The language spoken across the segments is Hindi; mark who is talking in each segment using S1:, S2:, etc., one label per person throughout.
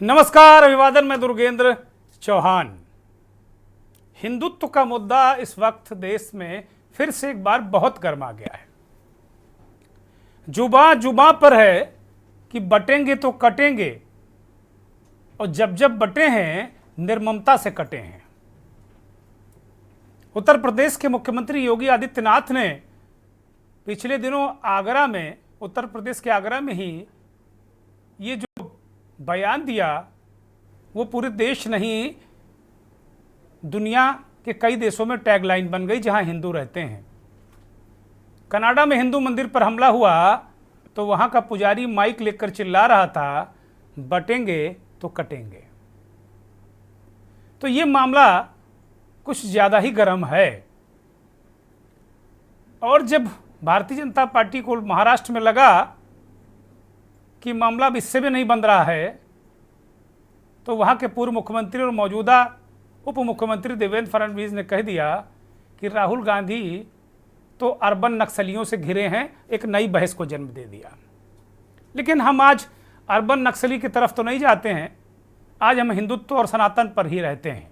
S1: नमस्कार, अभिवादन में दुर्गेंद्र चौहान। हिंदुत्व का मुद्दा इस वक्त देश में फिर से एक बार बहुत गर्मा गया है। जुबां जुबां पर है कि बटेंगे तो कटेंगे, और जब जब बटे हैं निर्ममता से कटे हैं। उत्तर प्रदेश के मुख्यमंत्री योगी आदित्यनाथ ने पिछले दिनों आगरा में, उत्तर प्रदेश के आगरा में ही ये जो बयान दिया, वो पूरे देश नहीं दुनिया के कई देशों में टैगलाइन बन गई जहां हिंदू रहते हैं। कनाडा में हिंदू मंदिर पर हमला हुआ तो वहां का पुजारी माइक लेकर चिल्ला रहा था, बटेंगे तो कटेंगे। तो ये मामला कुछ ज़्यादा ही गर्म है। और जब भारतीय जनता पार्टी को महाराष्ट्र में लगा कि मामला अब इससे भी नहीं बन रहा है, तो वहाँ के पूर्व मुख्यमंत्री और मौजूदा उप मुख्यमंत्री देवेंद्र फडणवीस ने कह दिया कि राहुल गांधी तो अर्बन नक्सलियों से घिरे हैं, एक नई बहस को जन्म दे दिया। लेकिन हम आज अर्बन नक्सली की तरफ तो नहीं जाते हैं, आज हम हिंदुत्व और सनातन पर ही रहते हैं।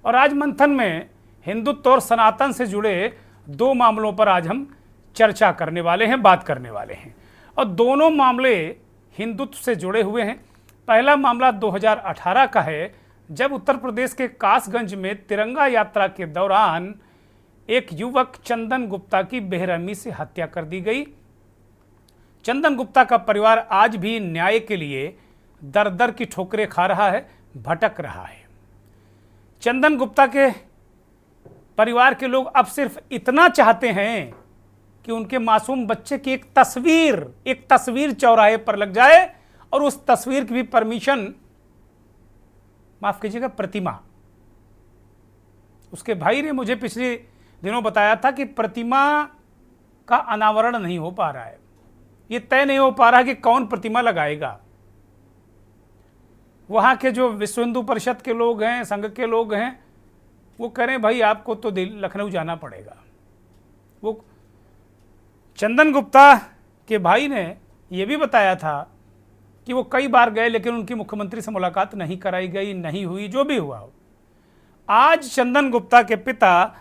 S1: और आज मंथन में हिंदुत्व और सनातन से जुड़े दो मामलों पर आज हम चर्चा करने वाले हैं, बात करने वाले हैं। और दोनों मामले हिंदुत्व से जुड़े हुए हैं। पहला मामला 2018 का है, जब उत्तर प्रदेश के कासगंज में तिरंगा यात्रा के दौरान एक युवक चंदन गुप्ता की बेरहमी से हत्या कर दी गई। चंदन गुप्ता का परिवार आज भी न्याय के लिए दर दर की ठोकरें खा रहा है, भटक रहा है। चंदन गुप्ता के परिवार के लोग अब सिर्फ इतना चाहते हैं कि उनके मासूम बच्चे की एक तस्वीर चौराहे पर लग जाए, और उस तस्वीर की भी परमिशन, माफ कीजिएगा, प्रतिमा। उसके भाई ने मुझे पिछले दिनों बताया था कि प्रतिमा का अनावरण नहीं हो पा रहा है, ये तय नहीं हो पा रहा कि कौन प्रतिमा लगाएगा। वहां के जो विश्व हिंदू परिषद के लोग हैं, संघ के लोग हैं, वो कह रहे हैं भाई आपको तो लखनऊ जाना पड़ेगा। वो चंदन गुप्ता के भाई ने यह भी बताया था कि वो कई बार गए, लेकिन उनकी मुख्यमंत्री से मुलाकात नहीं कराई गई, नहीं हुई, जो भी हुआ हो। आज चंदन गुप्ता के पिता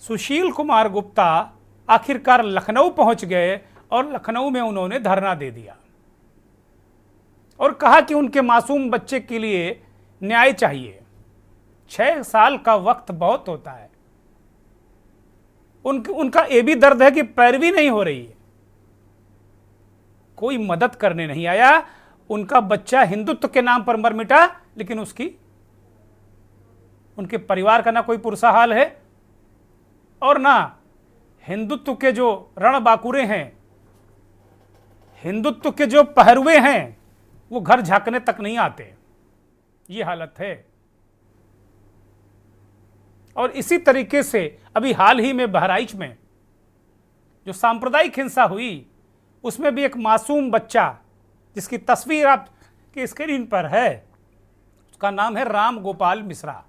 S1: सुशील कुमार गुप्ता आखिरकार लखनऊ पहुंच गए, और लखनऊ में उन्होंने धरना दे दिया और कहा कि उनके मासूम बच्चे के लिए न्याय चाहिए। 6 साल का वक्त बहुत होता है। उनका ये भी दर्द है कि पैरवी नहीं हो रही है, कोई मदद करने नहीं आया। उनका बच्चा हिंदुत्व के नाम पर मर मिटा, लेकिन उनके परिवार का ना कोई पुरसा हाल है, और ना हिंदुत्व के जो रणबांकुरे हैं, हिंदुत्व के जो पहरुए हैं, वो घर झांकने तक नहीं आते। ये हालत है। और इसी तरीके से अभी हाल ही में बहराइच में जो सांप्रदायिक हिंसा हुई, उसमें भी एक मासूम बच्चा, जिसकी तस्वीर आपके स्क्रीन पर है, उसका नाम है राम गोपाल मिश्रा।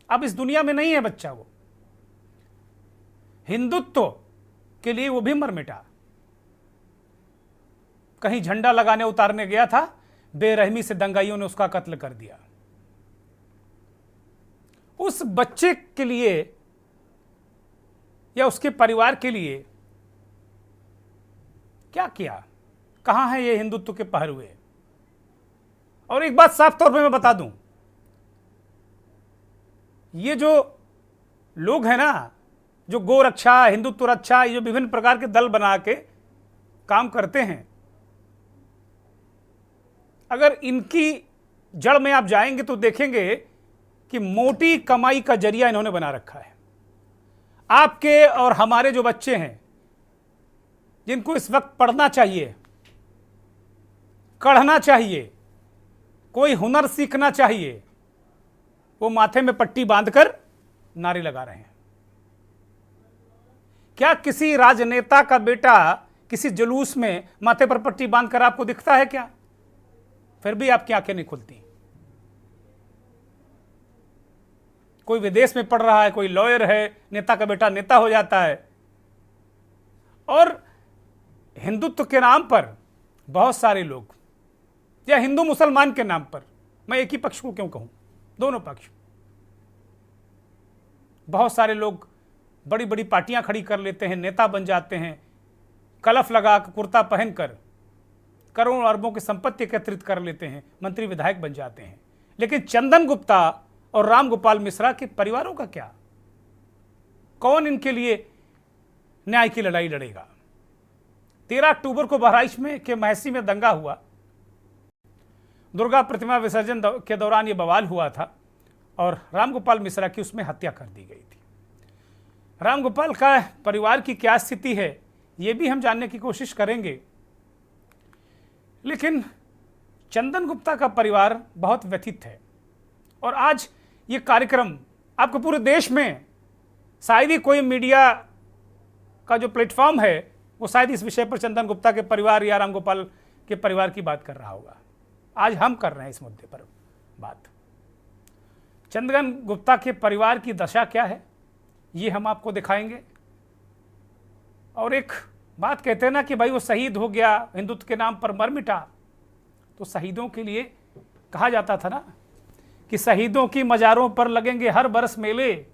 S1: अब इस दुनिया में नहीं है बच्चा। वो हिंदुत्व के लिए वो भी मर मिटा। कहीं झंडा लगाने उतारने गया था, बेरहमी से दंगाइयों ने उसका कत्ल कर दिया। उस बच्चे के लिए या उसके परिवार के लिए क्या किया? कहां है ये हिंदुत्व के पहरुए? और एक बात साफ तौर पे मैं बता दूं, ये जो लोग हैं ना, जो गो रक्षा, हिंदुत्व रक्षा, ये जो विभिन्न प्रकार के दल बना के काम करते हैं, अगर इनकी जड़ में आप जाएंगे तो देखेंगे कि मोटी कमाई का जरिया इन्होंने बना रखा है। आपके और हमारे जो बच्चे हैं, जिनको इस वक्त पढ़ना चाहिए, पढ़ना चाहिए, कोई हुनर सीखना चाहिए, वो माथे में पट्टी बांधकर नारे लगा रहे हैं। क्या किसी राजनेता का बेटा किसी जुलूस में माथे पर पट्टी बांधकर आपको दिखता है क्या? फिर भी आपकी आंखें नहीं खुलती। कोई विदेश में पढ़ रहा है, कोई लॉयर है, नेता का बेटा नेता हो जाता है। और हिंदुत्व के नाम पर बहुत सारे लोग या हिंदू मुसलमान के नाम पर, मैं एक ही पक्ष को क्यों कहूं, दोनों पक्ष। बहुत सारे लोग बड़ी बड़ी पार्टियां खड़ी कर लेते हैं, नेता बन जाते हैं, कलफ लगा कुर्ता पहनकर करोड़ों अरबों की संपत्ति एकत्रित कर लेते हैं, मंत्री विधायक बन जाते हैं। लेकिन चंदन गुप्ता और राम गोपाल मिश्रा के परिवारों का क्या? कौन इनके लिए न्याय की लड़ाई लड़ेगा? 13 अक्टूबर को बहराइच में के महसी में दंगा हुआ, दुर्गा प्रतिमा विसर्जन के दौरान ये बवाल हुआ था और रामगोपाल मिश्रा की उसमें हत्या कर दी गई थी। रामगोपाल का परिवार की क्या स्थिति है ये भी हम जानने की कोशिश करेंगे, लेकिन चंदन गुप्ता का परिवार बहुत व्यथित है। और आज ये कार्यक्रम आपको पूरे देश में, शायद ही कोई मीडिया का जो प्लेटफॉर्म है वो शायद इस विषय पर चंदन गुप्ता के परिवार या रामगोपाल के परिवार की बात कर रहा होगा। आज हम कर रहे हैं इस मुद्दे पर बात। चंदन गुप्ता के परिवार की दशा क्या है ये हम आपको दिखाएंगे। और एक बात कहते हैं ना कि भाई वो शहीद हो गया, हिंदुत्व के नाम पर मर मिटा, तो शहीदों के लिए कहा जाता था ना कि शहीदों की मज़ारों पर लगेंगे हर बरस मेले,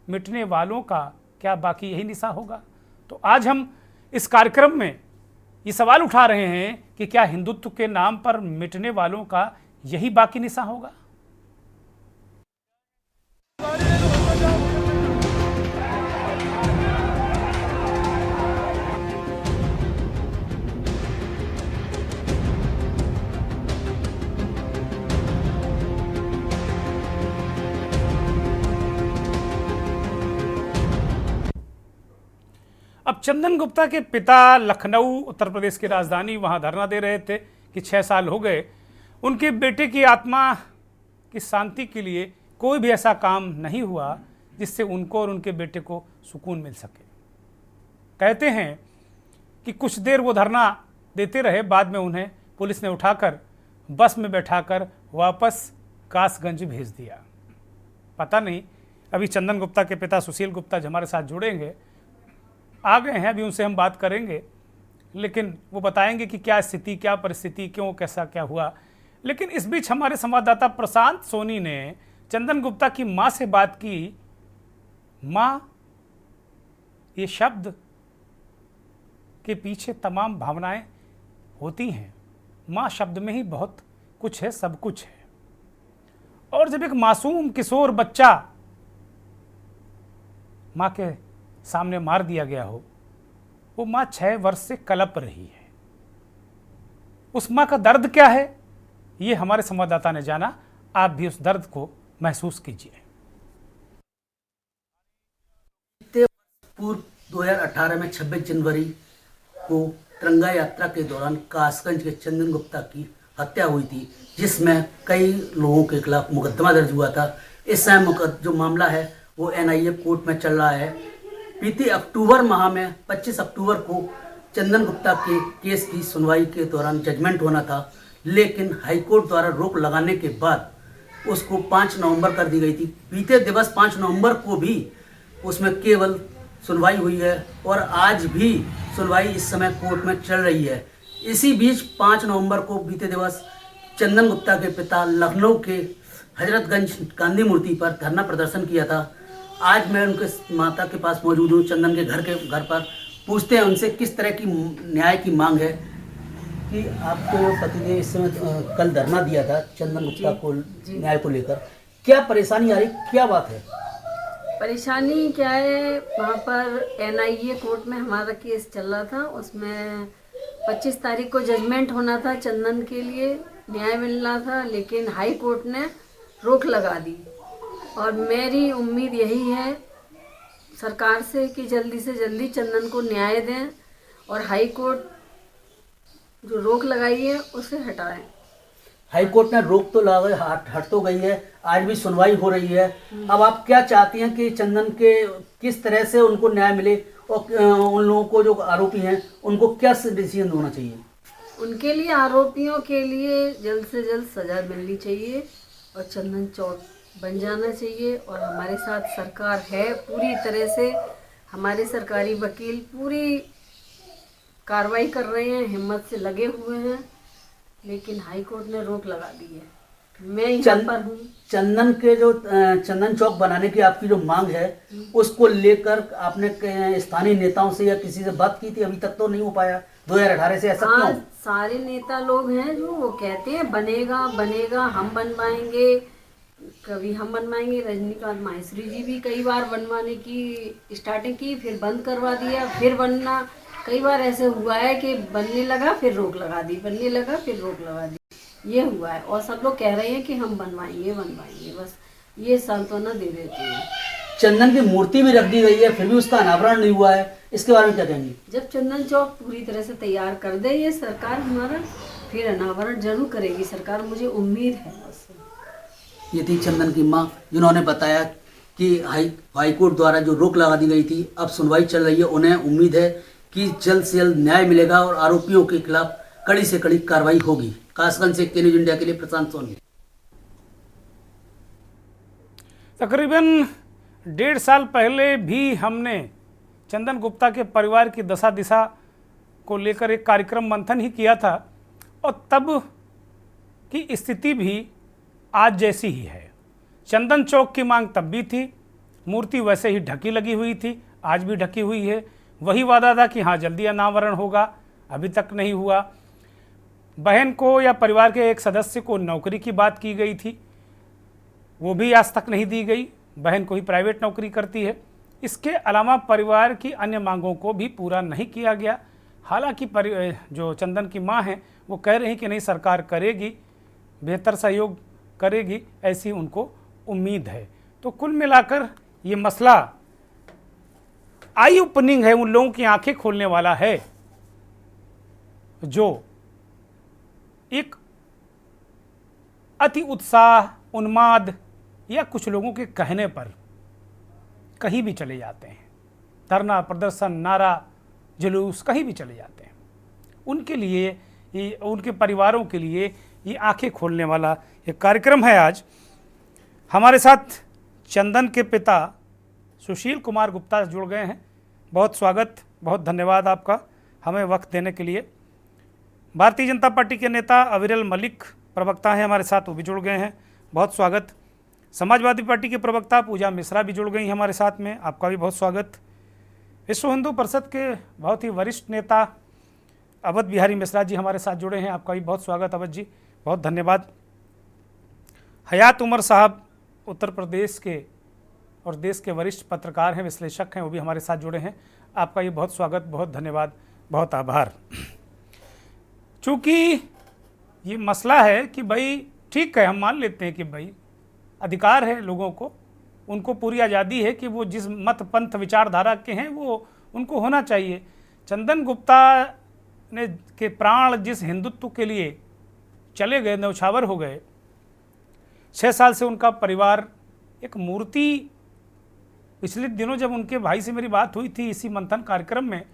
S1: मिटने वालों का क्या बाकी यही निशा होगा? तो आज हम इस कार्यक्रम में ये सवाल उठा रहे हैं कि क्या हिंदुत्व के नाम पर मिटने वालों का यही बाकी निशा होगा? अब चंदन गुप्ता के पिता लखनऊ उत्तर प्रदेश की राजधानी वहां धरना दे रहे थे कि 6 साल हो गए उनके बेटे की आत्मा की शांति के लिए कोई भी ऐसा काम नहीं हुआ जिससे उनको और उनके बेटे को सुकून मिल सके। कहते हैं कि कुछ देर वो धरना देते रहे, बाद में उन्हें पुलिस ने उठाकर बस में बैठाकर वापस कासगंज भेज दिया। पता नहीं, अभी चंदन गुप्ता के पिता सुशील गुप्ता जो हमारे साथ जुड़ेंगे, आ गए हैं, अभी उनसे हम बात करेंगे, लेकिन वो बताएंगे कि क्या स्थिति, क्या परिस्थिति, क्यों, कैसा क्या हुआ। लेकिन इस बीच हमारे संवाददाता प्रशांत सोनी ने चंदन गुप्ता की माँ से बात की। माँ, ये शब्द के पीछे तमाम भावनाएं होती हैं। माँ शब्द में ही बहुत कुछ है, सब कुछ है। और जब एक मासूम किशोर बच्चा माँ के सामने मार दिया गया हो, वो माँ 6 वर्ष से कलप रही है। उस माँ का दर्द क्या है ये हमारे संवाददाता ने जाना। आप भी उस दर्द को महसूस कीजिए।
S2: पूर्व 2018 में 26 जनवरी को तिरंगा यात्रा के दौरान कासगंज के चंदन गुप्ता की हत्या हुई थी, जिसमें कई लोगों के खिलाफ मुकदमा दर्ज हुआ था। इस समय जो मामला है वो NIA कोर्ट में चल रहा है। बीते अक्टूबर माह में 25 अक्टूबर को चंदन गुप्ता के केस की सुनवाई के दौरान जजमेंट होना था, लेकिन हाईकोर्ट द्वारा रोक लगाने के बाद उसको 5 नवंबर कर दी गई थी। बीते दिवस 5 नवंबर को भी उसमें केवल सुनवाई हुई है और आज भी सुनवाई इस समय कोर्ट में चल रही है। इसी बीच 5 नवंबर को बीते दिवस चंदन गुप्ता के पिता लखनऊ के हजरतगंज गांधी मूर्ति पर धरना प्रदर्शन किया था। आज मैं उनके माता के पास मौजूद हूँ, चंदन के घर पर। पूछते हैं उनसे किस तरह की न्याय की मांग है। कि आपके पति ने इस समय कल धरना दिया था चंदन गुप्ता को न्याय को लेकर, क्या परेशानी आ रही, क्या बात है?
S3: परेशानी क्या है, वहाँ पर NIA कोर्ट में हमारा केस चल रहा था। उसमें 25 तारीख को जजमेंट होना था, चंदन के लिए न्याय मिल रहा था, लेकिन हाई कोर्ट ने रोक लगा दी। और मेरी उम्मीद यही है सरकार से कि जल्दी से जल्दी चंदन को न्याय दें और हाई कोर्ट जो रोक लगाई है उसे हटाएं।
S2: हाई कोर्ट ने रोक तो लगा, हट तो गई है, आज भी सुनवाई हो रही है। अब आप क्या चाहती हैं कि चंदन के किस तरह से उनको न्याय मिले और उन लोगों को जो आरोपी हैं उनको क्या डिसीजन होना चाहिए?
S3: उनके लिए, आरोपियों के लिए जल्द से जल्द सजा मिलनी चाहिए और चंदन चौर बन जाना चाहिए। और हमारे साथ सरकार है पूरी तरह से, हमारे सरकारी वकील पूरी कार्रवाई कर रहे हैं, हिम्मत से लगे हुए हैं। लेकिन हाई कोर्ट ने रोक लगा दी है। मैं यहाँ पर हूँ।
S2: चंदन के जो चंदन चौक बनाने की आपकी जो मांग है, उसको लेकर आपने स्थानीय नेताओं से या किसी से बात की थी? अभी तक तो नहीं हो पाया 2018 से, ऐसा
S3: हाँ,
S2: क्यों?
S3: सारे नेता लोग हैं जो वो कहते हैं बनेगा बनेगा, हम बनवाएंगे, कभी हम बनवाएंगे। रजनीकांत माहेश्वरी जी भी कई बार बनवाने की स्टार्टिंग की, फिर बंद करवा दिया, फिर बनना। कई बार ऐसे हुआ है कि बनने लगा फिर रोक लगा दी, बनने लगा फिर रोक लगा दी, ये हुआ है। और सब लोग कह रहे हैं कि हम बनवाएंगे बनवाएंगे, बस ये सांत्वना दे देते हैं।
S2: चंदन की मूर्ति भी रख दी गई है, फिर भी उसका अनावरण नहीं हुआ है, इसके बारे में क्या कहेंगे?
S3: जब चंदन चौक पूरी तरह से तैयार कर दे ये सरकार हमारा, फिर अनावरण जरूर करेगी सरकार, मुझे उम्मीद है बस।
S2: ये थी चंदन की मां, जिन्होंने बताया कि हाई कोर्ट द्वारा जो रोक लगा दी गई थी, अब सुनवाई चल रही है। उन्हें उम्मीद है कि जल्द से जल्द न्याय मिलेगा और आरोपियों के खिलाफ कड़ी से कड़ी कार्रवाई होगी। कासगंज से के न्यूज इंडिया के लिए प्रशांत सोनी।
S1: तकरीबन 1.5 साल पहले भी हमने चंदन गुप्ता के परिवार की दशा दिशा को लेकर एक कार्यक्रम मंथन ही किया था, और तब की स्थिति भी आज जैसी ही है। चंदन चौक की मांग तब भी थी, मूर्ति वैसे ही ढकी लगी हुई थी, आज भी ढकी हुई है। वही वादा था कि हाँ जल्दी अनावरण होगा, अभी तक नहीं हुआ। बहन को या परिवार के एक सदस्य को नौकरी की बात की गई थी, वो भी आज तक नहीं दी गई। बहन को ही प्राइवेट नौकरी करती है। इसके अलावा परिवार की अन्य मांगों को भी पूरा नहीं किया गया। हालांकि जो चंदन की मां हैं वो कह रही कि नहीं सरकार करेगी, बेहतर सहयोग करेगी, ऐसी उनको उम्मीद है। तो कुल मिलाकर ये मसला आई ओपनिंग है, उन लोगों की आंखें खोलने वाला है जो एक अति उत्साह, उन्माद या कुछ लोगों के कहने पर कहीं भी चले जाते हैं, धरना प्रदर्शन, नारा, जुलूस, कहीं भी चले जाते हैं। उनके लिए ये, उनके परिवारों के लिए ये आंखें खोलने वाला एक कार्यक्रम है। आज हमारे साथ चंदन के पिता सुशील कुमार गुप्ता जुड़ गए हैं। बहुत स्वागत, बहुत धन्यवाद आपका हमें वक्त देने के लिए। भारतीय जनता पार्टी के नेता अविरल मलिक प्रवक्ता हैं हमारे साथ, वो भी जुड़ गए हैं, बहुत स्वागत। समाजवादी पार्टी के प्रवक्ता पूजा मिश्रा भी जुड़ गई हमारे साथ में, आपका भी बहुत स्वागत। विश्व हिंदू परिषद के बहुत ही वरिष्ठ नेता अवध बिहारी मिश्रा जी हमारे साथ जुड़े हैं, आपका भी बहुत स्वागत अवध जी, बहुत धन्यवाद। हयात उमर साहब उत्तर प्रदेश के और देश के वरिष्ठ पत्रकार हैं, विश्लेषक हैं, वो भी हमारे साथ जुड़े हैं, आपका ये बहुत स्वागत, बहुत धन्यवाद, बहुत आभार। चूँकि ये मसला है कि भाई ठीक है, हम मान लेते हैं कि भाई अधिकार है लोगों को, उनको पूरी आज़ादी है कि वो जिस मत पंथ विचारधारा के हैं वो उनको होना चाहिए। चंदन गुप्ता ने के प्राण जिस हिंदुत्व के लिए चले गए, न्यौछावर हो गए, 6 साल से उनका परिवार एक मूर्ति, पिछले दिनों जब उनके भाई से मेरी बात हुई थी इसी मंथन कार्यक्रम में,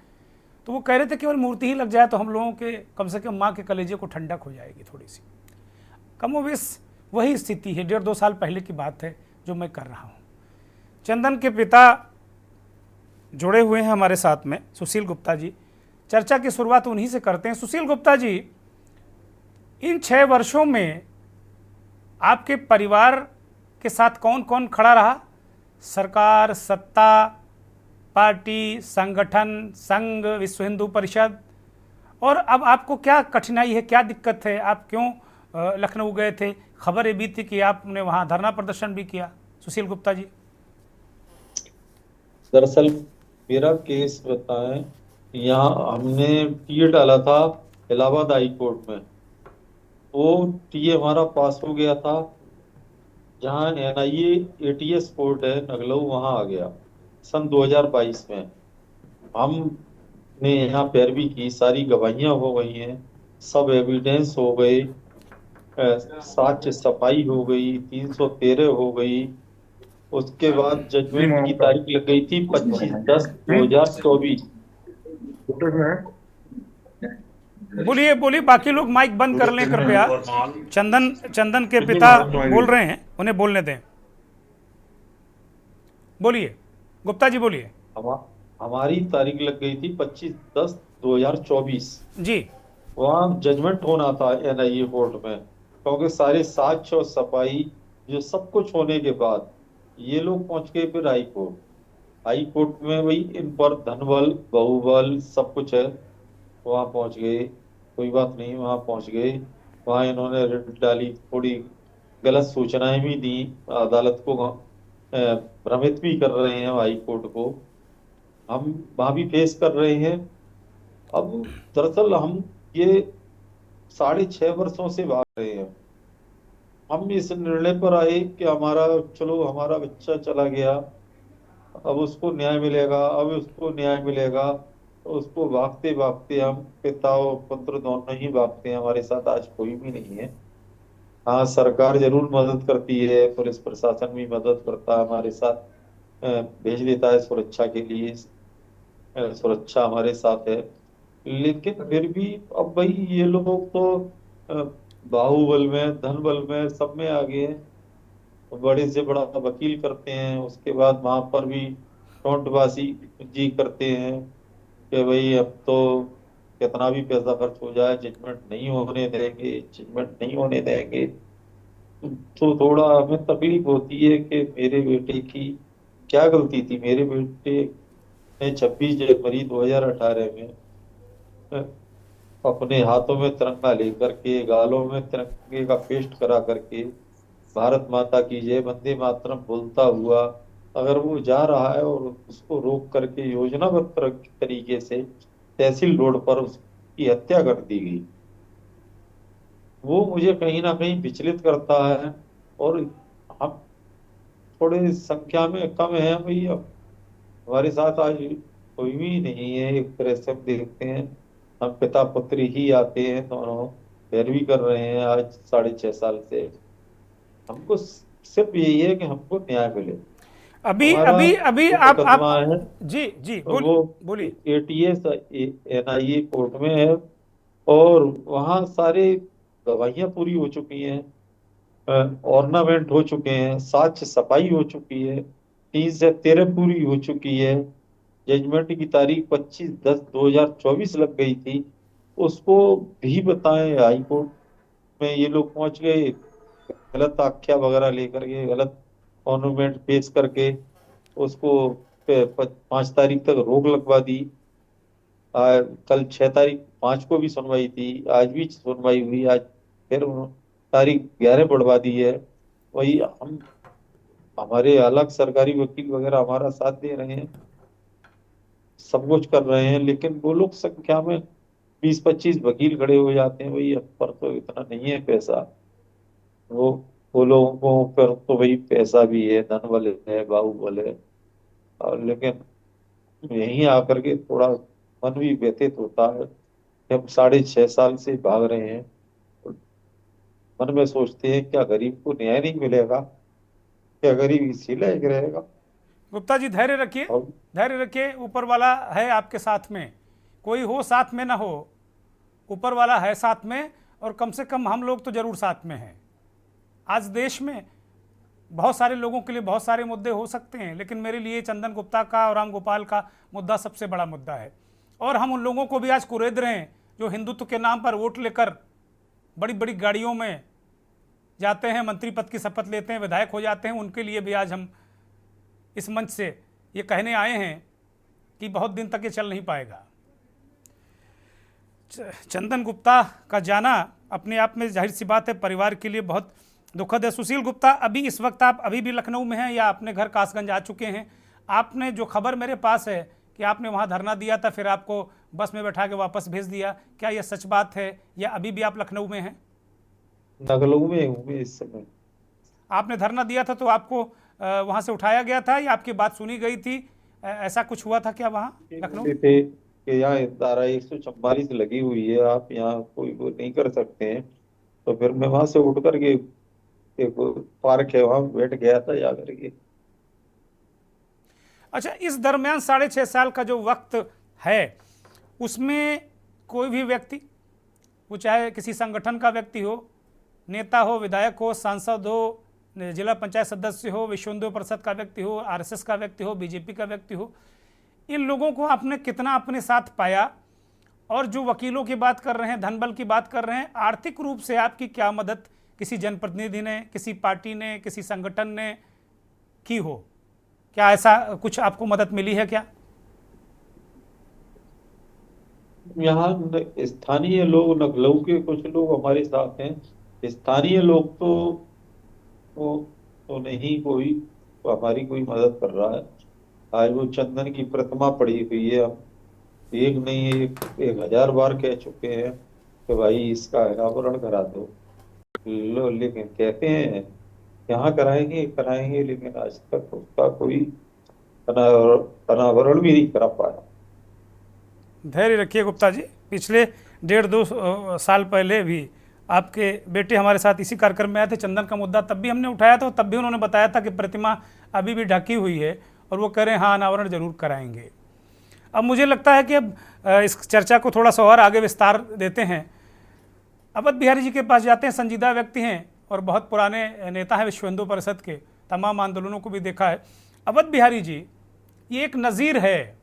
S1: तो वो कह रहे थे केवल मूर्ति ही लग जाए तो हम लोगों के कम से कम माँ के कलेजे को ठंडक हो जाएगी थोड़ी सी। कमोवेश वही स्थिति है, 1.5-2 साल पहले की बात है जो मैं कर रहा हूँ। चंदन के पिता जुड़े हुए हैं हमारे साथ में, सुशील गुप्ता जी। चर्चा की शुरुआत उन्हीं से करते हैं। सुशील गुप्ता जी, इन 6 वर्षों में आपके परिवार के साथ कौन कौन खड़ा रहा? सरकार, सत्ता, पार्टी, संगठन, संघ, विश्व हिंदू परिषद, और अब आपको क्या कठिनाई है, क्या दिक्कत है? आप क्यों लखनऊ गए थे? खबर ये भी थी कि आपने वहाँ धरना प्रदर्शन भी किया। सुशील गुप्ता जी।
S4: दरअसल मेरा केस बताएं, यहाँ हमने टीए डाला था इलाहाबाद हाई कोर्ट में, वो टीए हमारा पास हो गया था। जहाँ एनआईए एटीएस कोर्ट है नगलऊ, वहाँ आ गया सन 2022 में। हमने यहाँ पैरवी की, सारी गवाहियां हो गई हैं, सब एविडेंस हो गए, साक्ष्य सफाई हो गई, 313 हो गई। उसके बाद जजमेंट की तारीख लग गई थी 25/10/2024।
S1: बोलिए बोलिए, बाकी लोग माइक बंद कर लें कृपया। चंदन के पिता बोल रहे हैं, उन्हें बोलने दें। बोलिए गुप्ता जी, बोलिए।
S4: हमारी तारीख लग गई थी 25/10/2024
S1: जी।
S4: वहाँ जजमेंट होना था एनआईए कोर्ट में, क्योंकि सारे साक्ष्य और सफाई जो सब कुछ होने के बाद ये लोग पहुंच गए फिर हाई कोर्ट। हाई कोर्ट में वही इन पर धनबल बाहुबल सब कुछ है, वहां पहुंच गए, कोई बात नहीं, वहां पहुंच गए। वहां इन्होंने रिट डाली, थोड़ी गलत सूचनाएं भी दी, अदालत को भ्रमित भी कर रहे हैं हाई कोर्ट को, हम वहां भी फेस कर रहे हैं। अब दरअसल हम ये 6.5 वर्षों से भाग रहे हैं। हम इस निर्णय पर आए कि हमारा, चलो हमारा बच्चा चला गया, अब उसको न्याय मिलेगा, अब उसको न्याय मिलेगा, तो उसको भागते भागते हम पिता और पुत्र दोनों ही भागते हैं, हमारे साथ आज कोई भी नहीं है। हाँ, सरकार जरूर मदद करती है, पुलिस प्रशासन भी मदद करता है हमारे साथ, भेज देता है सुरक्षा के लिए, सुरक्षा हमारे साथ है। लेकिन फिर भी अब भाई ये लोग तो अ, बाहुबल में धनबल में सब में आ गए हैं, बड़े से बड़ा वकील करते हैं, उसके बाद वहां पर भी टोंटबाजी जी करते हैं कि भाई अब तो कितना भी पैसा खर्च हो जाए जजमेंट नहीं होने देंगे, जजमेंट नहीं होने देंगे। तो थोड़ा हमें तकलीफ होती है कि मेरे बेटे की क्या गलती थी। मेरे बेटे ने 26 जनवरी 2018 में अ, अपने हाथों में तिरंगा लेकर के, गालों में तिरंगे का पेस्ट करा करके, भारत माता की जय वंदे मातरम बोलता हुआ अगर वो जा रहा है और उसको रोक करके योजनाबद्ध तरीके से तहसील रोड पर उसकी हत्या कर दी गई, वो मुझे कहीं ना कहीं विचलित करता है। और हम थोड़े संख्या में कम है भाई, अब हमारे साथ आज कोई भी नहीं है, एक तरह से हम देखते हैं हम पिता पुत्र ही आते हैं, दोनों पैरवी कर रहे हैं आज 6.5 साल से। हमको सिर्फ यही है कि हमको न्याय मिले।
S1: अभी
S4: हमारा
S1: अभी अभी
S4: जो
S1: आप
S4: मुकदमा है
S1: जी जी
S4: वो
S1: बोलिए।
S4: एटीएस एनआईए कोर्ट में है, और वहाँ सारे गवाहियां पूरी हो चुकी हैं, ऑर्नामेंट हो चुके हैं, साक्ष्य सफाई हो चुकी है, 3 से 13 पूरी हो चुकी है। जजमेंट की तारीख 25/10/2024 लग गई थी, उसको भी बताएं हाई कोर्ट में ये लोग पहुंच गए, गलत आख्या वगैरह लेकर के, गलत ऑर्नामेंट पेश करके उसको 5 तारीख तक रोक लगवा दी। कल 6 तारीख 5 को भी सुनवाई थी, आज भी सुनवाई हुई, आज फिर तारीख 11 बढ़वा दी है। वही हम, हमारे अलग सरकारी वकील वगैरह हमारा साथ दे रहे हैं, सब कुछ कर रहे हैं, लेकिन वो लोग संख्या में 20-25 वकील खड़े हो जाते हैं, वही अब पर तो इतना नहीं है पैसा। वो वो लोगों को पर तो वही पैसा भी है, धन बल है, बाहुबल है, और लेकिन यहीं आकर के थोड़ा मन भी व्यथित होता है कि हम 6.5 साल से भाग रहे हैं। मन में सोचते हैं क्या गरीब को न्याय नहीं मिलेगा, क्या गरीब इसी लायक रहेगा।
S1: गुप्ता जी धैर्य रखिए,
S4: और
S1: धैर्य रखिए, ऊपर वाला है आपके साथ में, कोई हो साथ में ना हो, ऊपर वाला है साथ में, और कम से कम हम लोग तो जरूर साथ में हैं। आज देश में बहुत सारे लोगों के लिए बहुत सारे मुद्दे हो सकते हैं, लेकिन मेरे लिए चंदन गुप्ता का और राम गोपाल का मुद्दा सबसे बड़ा मुद्दा है। और हम उन लोगों को भी आज कुरेद रहे हैं जो हिंदुत्व के नाम पर वोट लेकर बड़ी बड़ी गाड़ियों में जाते हैं, मंत्री पद की शपथ लेते हैं, विधायक हो जाते हैं। उनके लिए भी आज हम इस मंच से ये कहने आए हैं कि बहुत दिन तक ये चल नहीं पाएगा। चंदन गुप्ता का जाना अपने आप में जाहिर सी बात है परिवार के लिए बहुत दुखद है। सुशील गुप्ता, अभी इस वक्त आप अभी भी लखनऊ में हैं या अपने घर कासगंज आ चुके हैं? आपने जो खबर मेरे पास है कि आपने वहां धरना दिया था, फिर आपको बस में बैठा के वापस भेज दिया, क्या यह सच बात है या अभी भी आप लखनऊ में हैं?
S4: लखनऊ में हूँ मैं इस समय।
S1: आपने धरना दिया था तो आपको वहां से उठाया गया था या आपकी बात सुनी गई थी? ऐसा कुछ हुआ था क्या वहां लखनऊ?
S4: थे कि यहाँ धारा 144 लगी हुई है, आप यहाँ कोई वो नहीं कर सकते हैं, तो फिर मैं वहां से उठ करके एक पार्क है वहां बैठ गया था जाकर के।
S1: अच्छा, इस दरमियान 6.5 साल का जो वक्त है उसमें कोई भी व्यक्ति, वो चाहे किसी संगठन का व्यक्ति हो, नेता हो, विधायक हो, सांसद हो, जिला पंचायत सदस्य हो, विश्व हिंदू परिषद का व्यक्ति हो, आरएसएस का व्यक्ति हो, बीजेपी का व्यक्ति हो, इन लोगों को आपने कितना अपने साथ पाया और जो वकीलों की बात कर रहे हैं, धनबल की बात कर रहे हैं, आर्थिक रूप से आपकी क्या मदद किसी जनप्रतिनिधि ने, किसी पार्टी ने, किसी संगठन ने की हो? क्या ऐसा कुछ आपको मदद मिली है क्या?
S4: यहाँ स्थानीय लोग, लखनऊ के कुछ लोग हमारे साथ हैं। स्थानीय लोग तो नहीं कोई हमारी कोई मदद कर रहा है। आज वो चंदन की प्रतिमा पड़ी हुई है, हम एक नहीं एक 1000 बार कह चुके हैं कि भाई इसका अनावरण करा दो। लेकिन कहते हैं यहाँ कराएंगे कराएंगे, लेकिन आज तक उसका कोई अनावरण भी नहीं करा पाया।
S1: धैर्य रखिए गुप्ता जी। पिछले 1.5-2 साल पहले भी आपके बेटे हमारे साथ इसी कार्यक्रम में आए थे। चंदन का मुद्दा तब भी हमने उठाया था, तब भी उन्होंने बताया था कि प्रतिमा अभी भी ढकी हुई है और वो कह रहे हैं हाँ अनावरण जरूर कराएंगे। अब मुझे लगता है कि अब इस चर्चा को थोड़ा सा और आगे विस्तार देते हैं। अवध बिहारी जी के पास जाते हैं। संजीदा व्यक्ति हैं और बहुत पुराने नेता हैं विश्व हिंदू परिषद के, तमाम आंदोलनों को भी देखा है। अवध बिहारी जी ये एक नज़ीर है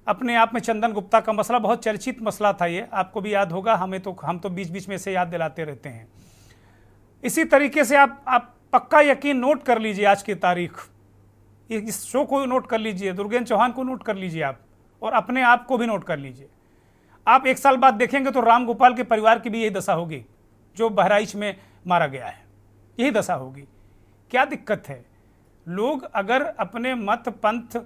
S1: अपने आप में। चंदन गुप्ता का मसला बहुत चर्चित मसला था, ये आपको भी याद होगा, हम तो बीच बीच में से याद दिलाते रहते हैं। इसी तरीके से आप पक्का यकीन नोट कर लीजिए आज की तारीख, इस शो को नोट कर लीजिए, दुर्गेंद्र चौहान को नोट कर लीजिए आप, और अपने आप को भी नोट कर लीजिए। आप 1 साल बाद देखेंगे तो राम गोपाल के परिवार की भी यही दशा होगी जो बहराइच में मारा गया है, यही दशा होगी। क्या दिक्कत है? लोग अगर अपने मत, पंथ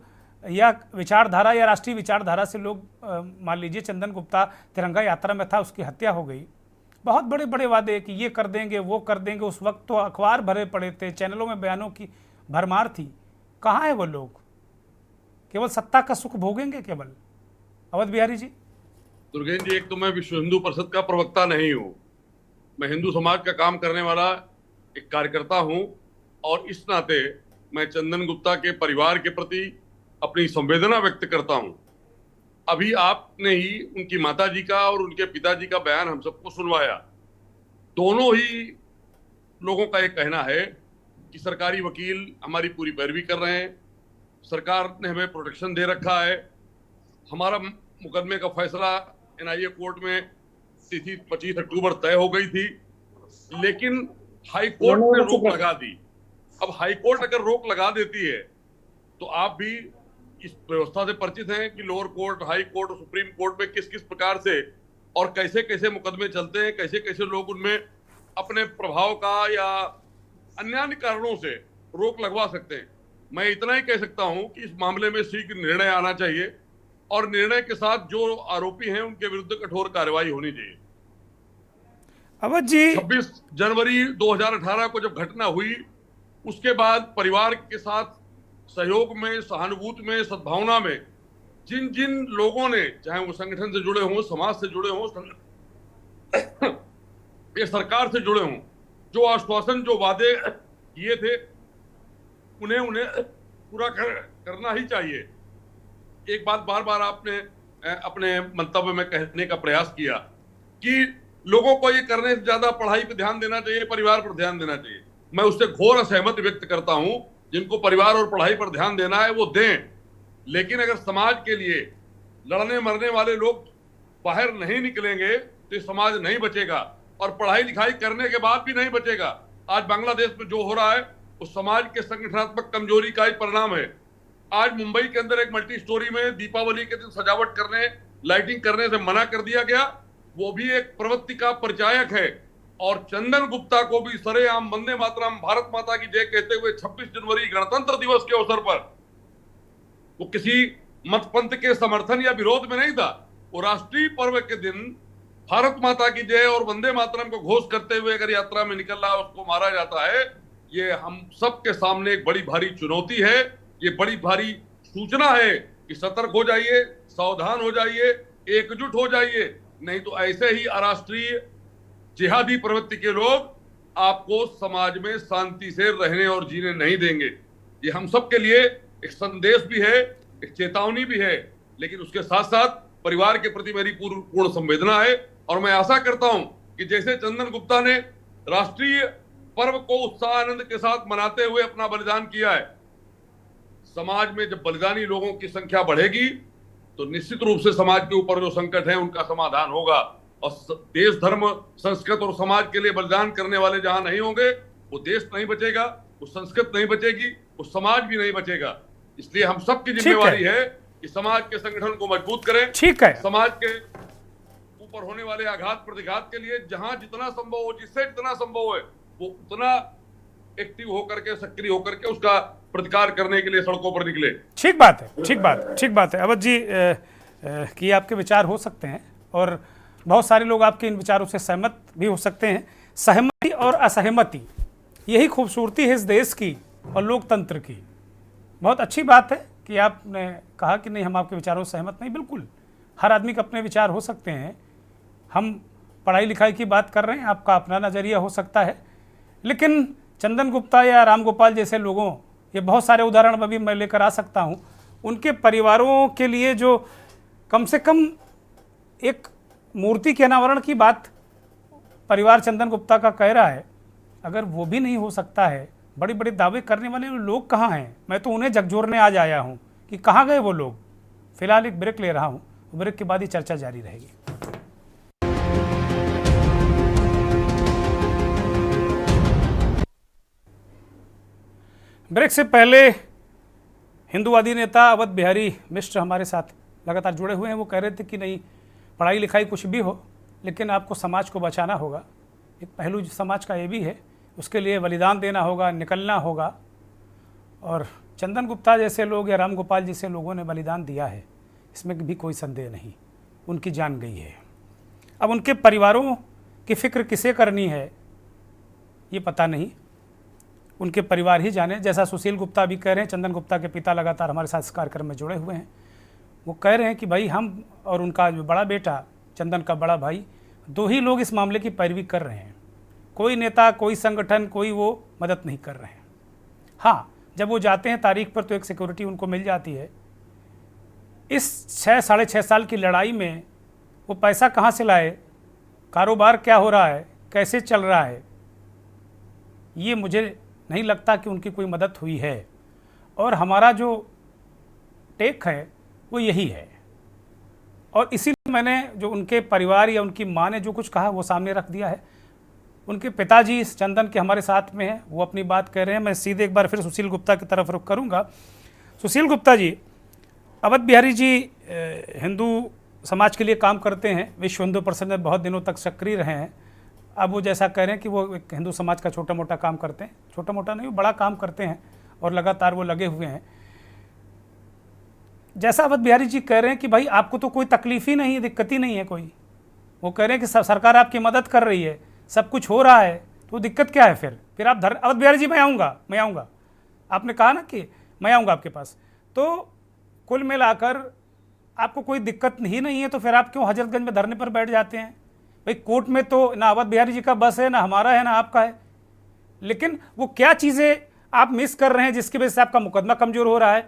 S1: या विचारधारा या राष्ट्रीय विचारधारा से लोग मान लीजिए चंदन गुप्ता तिरंगा यात्रा में था, उसकी हत्या हो गई, बहुत बड़े बड़े वादे कि ये कर देंगे वो कर देंगे, उस वक्त तो अखबार भरे पड़े थे, चैनलों में बयानों की भरमार थी। कहाँ है वो लोग? केवल सत्ता का सुख भोगेंगे केवल। अवध बिहारी जी।
S5: दुर्गेंद्र जी, एक तो मैं विश्व हिंदू परिषद का प्रवक्ता नहीं हूँ, मैं हिंदू समाज का काम करने वाला एक कार्यकर्ता हूँ, और इस नाते मैं चंदन गुप्ता के परिवार के प्रति अपनी संवेदना व्यक्त करता हूँ। अभी आपने ही उनकी माताजी का और उनके पिताजी का बयान हम सबको सुनवाया। दोनों ही लोगों का एक कहना है कि सरकारी वकील हमारी पूरी पैरवी कर रहे हैं, सरकार ने हमें प्रोटेक्शन दे रखा है, हमारा मुकदमे का फैसला एनआईए कोर्ट में तिथि 25 अक्टूबर तय हो गई थी, लेकिन हाई कोर्ट ने रोक लगा दी। अब हाई कोर्ट अगर रोक लगा देती है तो आप भी इस व्यवस्था से परिचित हैं कि लोअर कोर्ट, हाई कोर्ट और सुप्रीम कोर्ट में किस किस प्रकार से और कैसे कैसे मुकदमे चलते हैं, कैसे कैसे लोग उनमें अपने प्रभाव का या अन्य कारणों से रोक लगवा सकते हैं। मैं इतना ही कह सकता हूं कि इस मामले में शीघ्र निर्णय आना चाहिए और निर्णय के साथ जो आरोपी हैं उनके विरुद्ध कठोर कार्रवाई होनी चाहिए।
S1: अवध जी,
S5: 26 जनवरी 2018 को जब घटना हुई, उसके बाद परिवार के साथ सहयोग में, सहानुभूति में, सद्भावना में जिन जिन लोगों ने, चाहे वो संगठन से जुड़े हों, समाज से जुड़े हों, ये सरकार से जुड़े हों, जो आश्वासन, जो वादे किए थे, उन्हें पूरा करना ही चाहिए। एक बात बार बार आपने अपने मंतव्य में कहने का प्रयास किया कि लोगों को ये करने से ज्यादा पढ़ाई पर ध्यान देना चाहिए, परिवार पर ध्यान देना चाहिए। मैं उससे घोर असहमति व्यक्त करता हूं। जिनको परिवार और पढ़ाई पर ध्यान देना है वो दें, लेकिन अगर समाज के लिए लड़ने मरने वाले लोग बाहर नहीं निकलेंगे तो समाज नहीं बचेगा, और पढ़ाई लिखाई करने के बाद भी नहीं बचेगा। आज बांग्लादेश में जो हो रहा है वो समाज के संगठनात्मक कमजोरी का ही परिणाम है। आज मुंबई के अंदर एक मल्टी स्टोरी में दीपावली के दिन सजावट करने, लाइटिंग करने से मना कर दिया गया, वो भी एक प्रवृत्ति का परिचायक है। और चंदन गुप्ता को भी सरेआम वंदे मातरम, भारत माता की जय कहते हुए 26 जनवरी गणतंत्र दिवस के अवसर पर, वो किसी मत पंथ के समर्थन या विरोध में नहीं था, वो राष्ट्रीय पर्व के दिन भारत माता की जय और वंदे मातरम को घोष करते हुए अगर यात्रा में निकल रहा, उसको मारा जाता है। ये हम सबके सामने एक बड़ी भारी चुनौती है, ये बड़ी भारी सूचना है कि सतर्क हो जाइए, सावधान हो जाइए, एकजुट हो जाइए, नहीं तो ऐसे ही अराष्ट्रीय जिहादी प्रवृत्ति के लोग आपको समाज में शांति से रहने और जीने नहीं देंगे। ये हम सब के लिए एक संदेश भी है, एक चेतावनी भी है, लेकिन उसके साथ साथ परिवार के प्रति मेरी पूर्ण संवेदना है। और मैं आशा करता हूं कि जैसे चंदन गुप्ता ने राष्ट्रीय पर्व को उत्साह आनंद के साथ मनाते हुए अपना बलिदान किया है, समाज में जब बलिदानी लोगों की संख्या बढ़ेगी तो निश्चित रूप से समाज के ऊपर जो संकट है उनका समाधान होगा। और देश, धर्म, संस्कृति और समाज के लिए बलिदान करने वाले जहां नहीं होंगे, वो देश नहीं बचेगा, वो संस्कृति नहीं बचेगी, वो समाज भी नहीं बचेगा। इसलिए हम सबकी जिम्मेवारी है कि समाज के संगठन को मजबूत करें।
S1: ठीक है।
S5: समाज के ऊपर होने वाले आघात प्रतिघात के लिए जहां जितना संभव हो, जिससे जितना संभव है, वो उतना एक्टिव होकर के, सक्रिय होकर के उसका प्रतिकार करने के लिए सड़कों पर निकले।
S1: ठीक बात है, ठीक बात है। अवध जी कि आपके विचार हो सकते हैं और बहुत सारे लोग आपके इन विचारों से सहमत भी हो सकते हैं। सहमति और असहमति, यही खूबसूरती है इस देश की और लोकतंत्र की। बहुत अच्छी बात है कि आपने कहा कि नहीं, हम आपके विचारों से सहमत नहीं। बिल्कुल, हर आदमी के अपने विचार हो सकते हैं। हम पढ़ाई लिखाई की बात कर रहे हैं, आपका अपना नज़रिया हो सकता है, लेकिन चंदन गुप्ता या राम गोपाल जैसे लोगों, ये बहुत सारे उदाहरण अभी मैं लेकर आ सकता हूँ, उनके परिवारों के लिए जो कम से कम एक मूर्ति के अनावरण की बात परिवार चंदन गुप्ता का कह रहा है, अगर वो भी नहीं हो सकता है, बड़े बड़े दावे करने वाले लोग कहाँ हैं? मैं तो उन्हें झकझोरने आज आया हूँ कि कहाँ गए वो लोग। फिलहाल एक ब्रेक ले रहा हूँ, ब्रेक के बाद ही चर्चा जारी रहेगी। ब्रेक से पहले हिंदूवादी नेता अवध बिहारी मिश्र हमारे साथ लगातार जुड़े हुए हैं। वो कह रहे थे कि नहीं, पढ़ाई लिखाई कुछ भी हो, लेकिन आपको समाज को बचाना होगा। एक पहलू समाज का ये भी है, उसके लिए बलिदान देना होगा, निकलना होगा। और चंदन गुप्ता जैसे लोग या राम गोपाल जैसे लोगों ने बलिदान दिया है, इसमें भी कोई संदेह नहीं, उनकी जान गई है। अब उनके परिवारों की फिक्र किसे करनी है ये पता नहीं, उनके परिवार ही जाने। जैसा सुशील गुप्ता भी कह रहे हैं, चंदन गुप्ता के पिता लगातार हमारे साथ इस कार्यक्रम में जुड़े हुए हैं, वो कह रहे हैं कि भाई हम और उनका जो बड़ा बेटा, चंदन का बड़ा भाई, दो ही लोग इस मामले की पैरवी कर रहे हैं। कोई नेता, कोई संगठन, कोई वो मदद नहीं कर रहे हैं। हाँ, जब वो जाते हैं तारीख पर तो एक सिक्योरिटी उनको मिल जाती है। इस 6-6.5 साल की लड़ाई में वो पैसा कहाँ से लाए, कारोबार क्या हो रहा है, कैसे चल रहा है, ये मुझे नहीं लगता कि उनकी कोई मदद हुई है। और हमारा जो टेक है वो यही है, और इसीलिए मैंने जो उनके परिवार या उनकी माँ ने जो कुछ कहा वो सामने रख दिया है। उनके पिताजी इस चंदन के हमारे साथ में हैं, वो अपनी बात कह रहे हैं। मैं सीधे एक बार फिर सुशील गुप्ता की तरफ रुख करूंगा। सुशील गुप्ता जी, अवध बिहारी जी हिंदू समाज के लिए काम करते हैं, विश्व हिंदू परिषद में बहुत दिनों तक सक्रिय रहे हैं। अब वो जैसा कह रहे हैं कि वो एक हिंदू समाज का छोटा मोटा काम करते हैं, छोटा मोटा नहीं, वो बड़ा काम करते हैं और लगातार वो लगे हुए हैं। जैसा अवध बिहारी जी कह रहे हैं कि भाई आपको तो कोई तकलीफ ही नहीं है, दिक्कत ही नहीं है कोई। वो कह रहे हैं कि सरकार आपकी मदद कर रही है, सब कुछ हो रहा है, तो दिक्कत क्या है फिर आप अवध बिहारी जी मैं आऊँगा, आपने कहा ना कि मैं आऊँगा आपके पास, तो कुल मिलाकर आपको कोई दिक्कत ही नहीं है, तो फिर आप क्यों हजरतगंज में धरने पर बैठ जाते हैं? भाई कोर्ट में तो ना अवध बिहारी जी का बस है, ना हमारा है, ना आपका है, लेकिन वो क्या चीज़ें आप मिस कर रहे हैं जिसकी वजह से आपका मुकदमा कमज़ोर हो रहा है?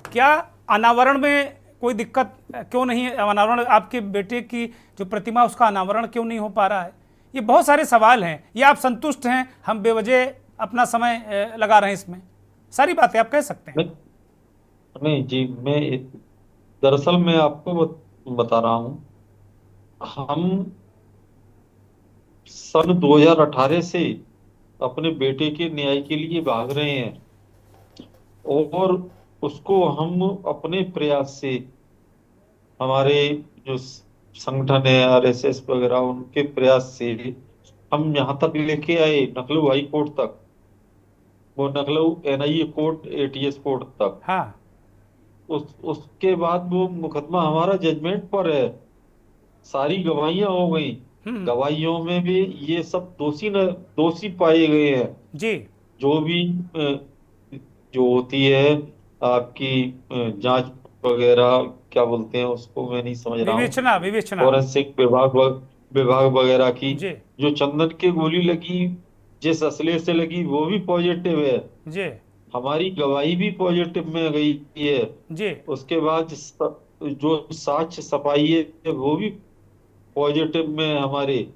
S1: क्या अनावरण में कोई दिक्कत क्यों नहीं है? अनावरण, आपके बेटे की जो प्रतिमा उसका अनावरण क्यों नहीं हो पा रहा है? ये बहुत सारे सवाल हैं। या आप संतुष्ट हैं, हम बेवजह अपना समय लगा रहे हैं इसमें? सारी बातें आप कह सकते हैं।
S4: नहीं जी, मैं दरअसल मैं आपको बता रहा हूँ, हम सन 2018 से अपने बेटे के न्याय के लिए भाग रहे हैं, और उसको हम अपने प्रयास से, हमारे जो संगठन है आरएसएस वगैरह, उनके प्रयास से हम यहाँ तक लेके आए, लखनऊ हाई कोर्ट तक, वो Lucknow NIA court, ATS court तक।
S1: हाँ,
S4: उसके बाद वो मुकदमा हमारा जजमेंट पर है, सारी गवाहियां हो गई, गवाहियों में भी ये सब दोषी पाए गए हैं
S1: जी।
S4: जो भी जो होती है आपकी जांच वगैरह, क्या बोलते हैं उसको, मैं नहीं समझ रहा हूँ,
S1: विवेचना
S4: फॉरेंसिक विभाग वगैरह की।
S1: जी
S4: जो चंदन के गोली लगी, जिस असले से लगी, वो भी पॉजिटिव है
S1: जी
S4: हमारी गवाही भी पॉजिटिव में गई है
S1: जी।
S4: उसके बाद जो साक्ष्य छपाई है वो भी पॉजिटिव में हमारे,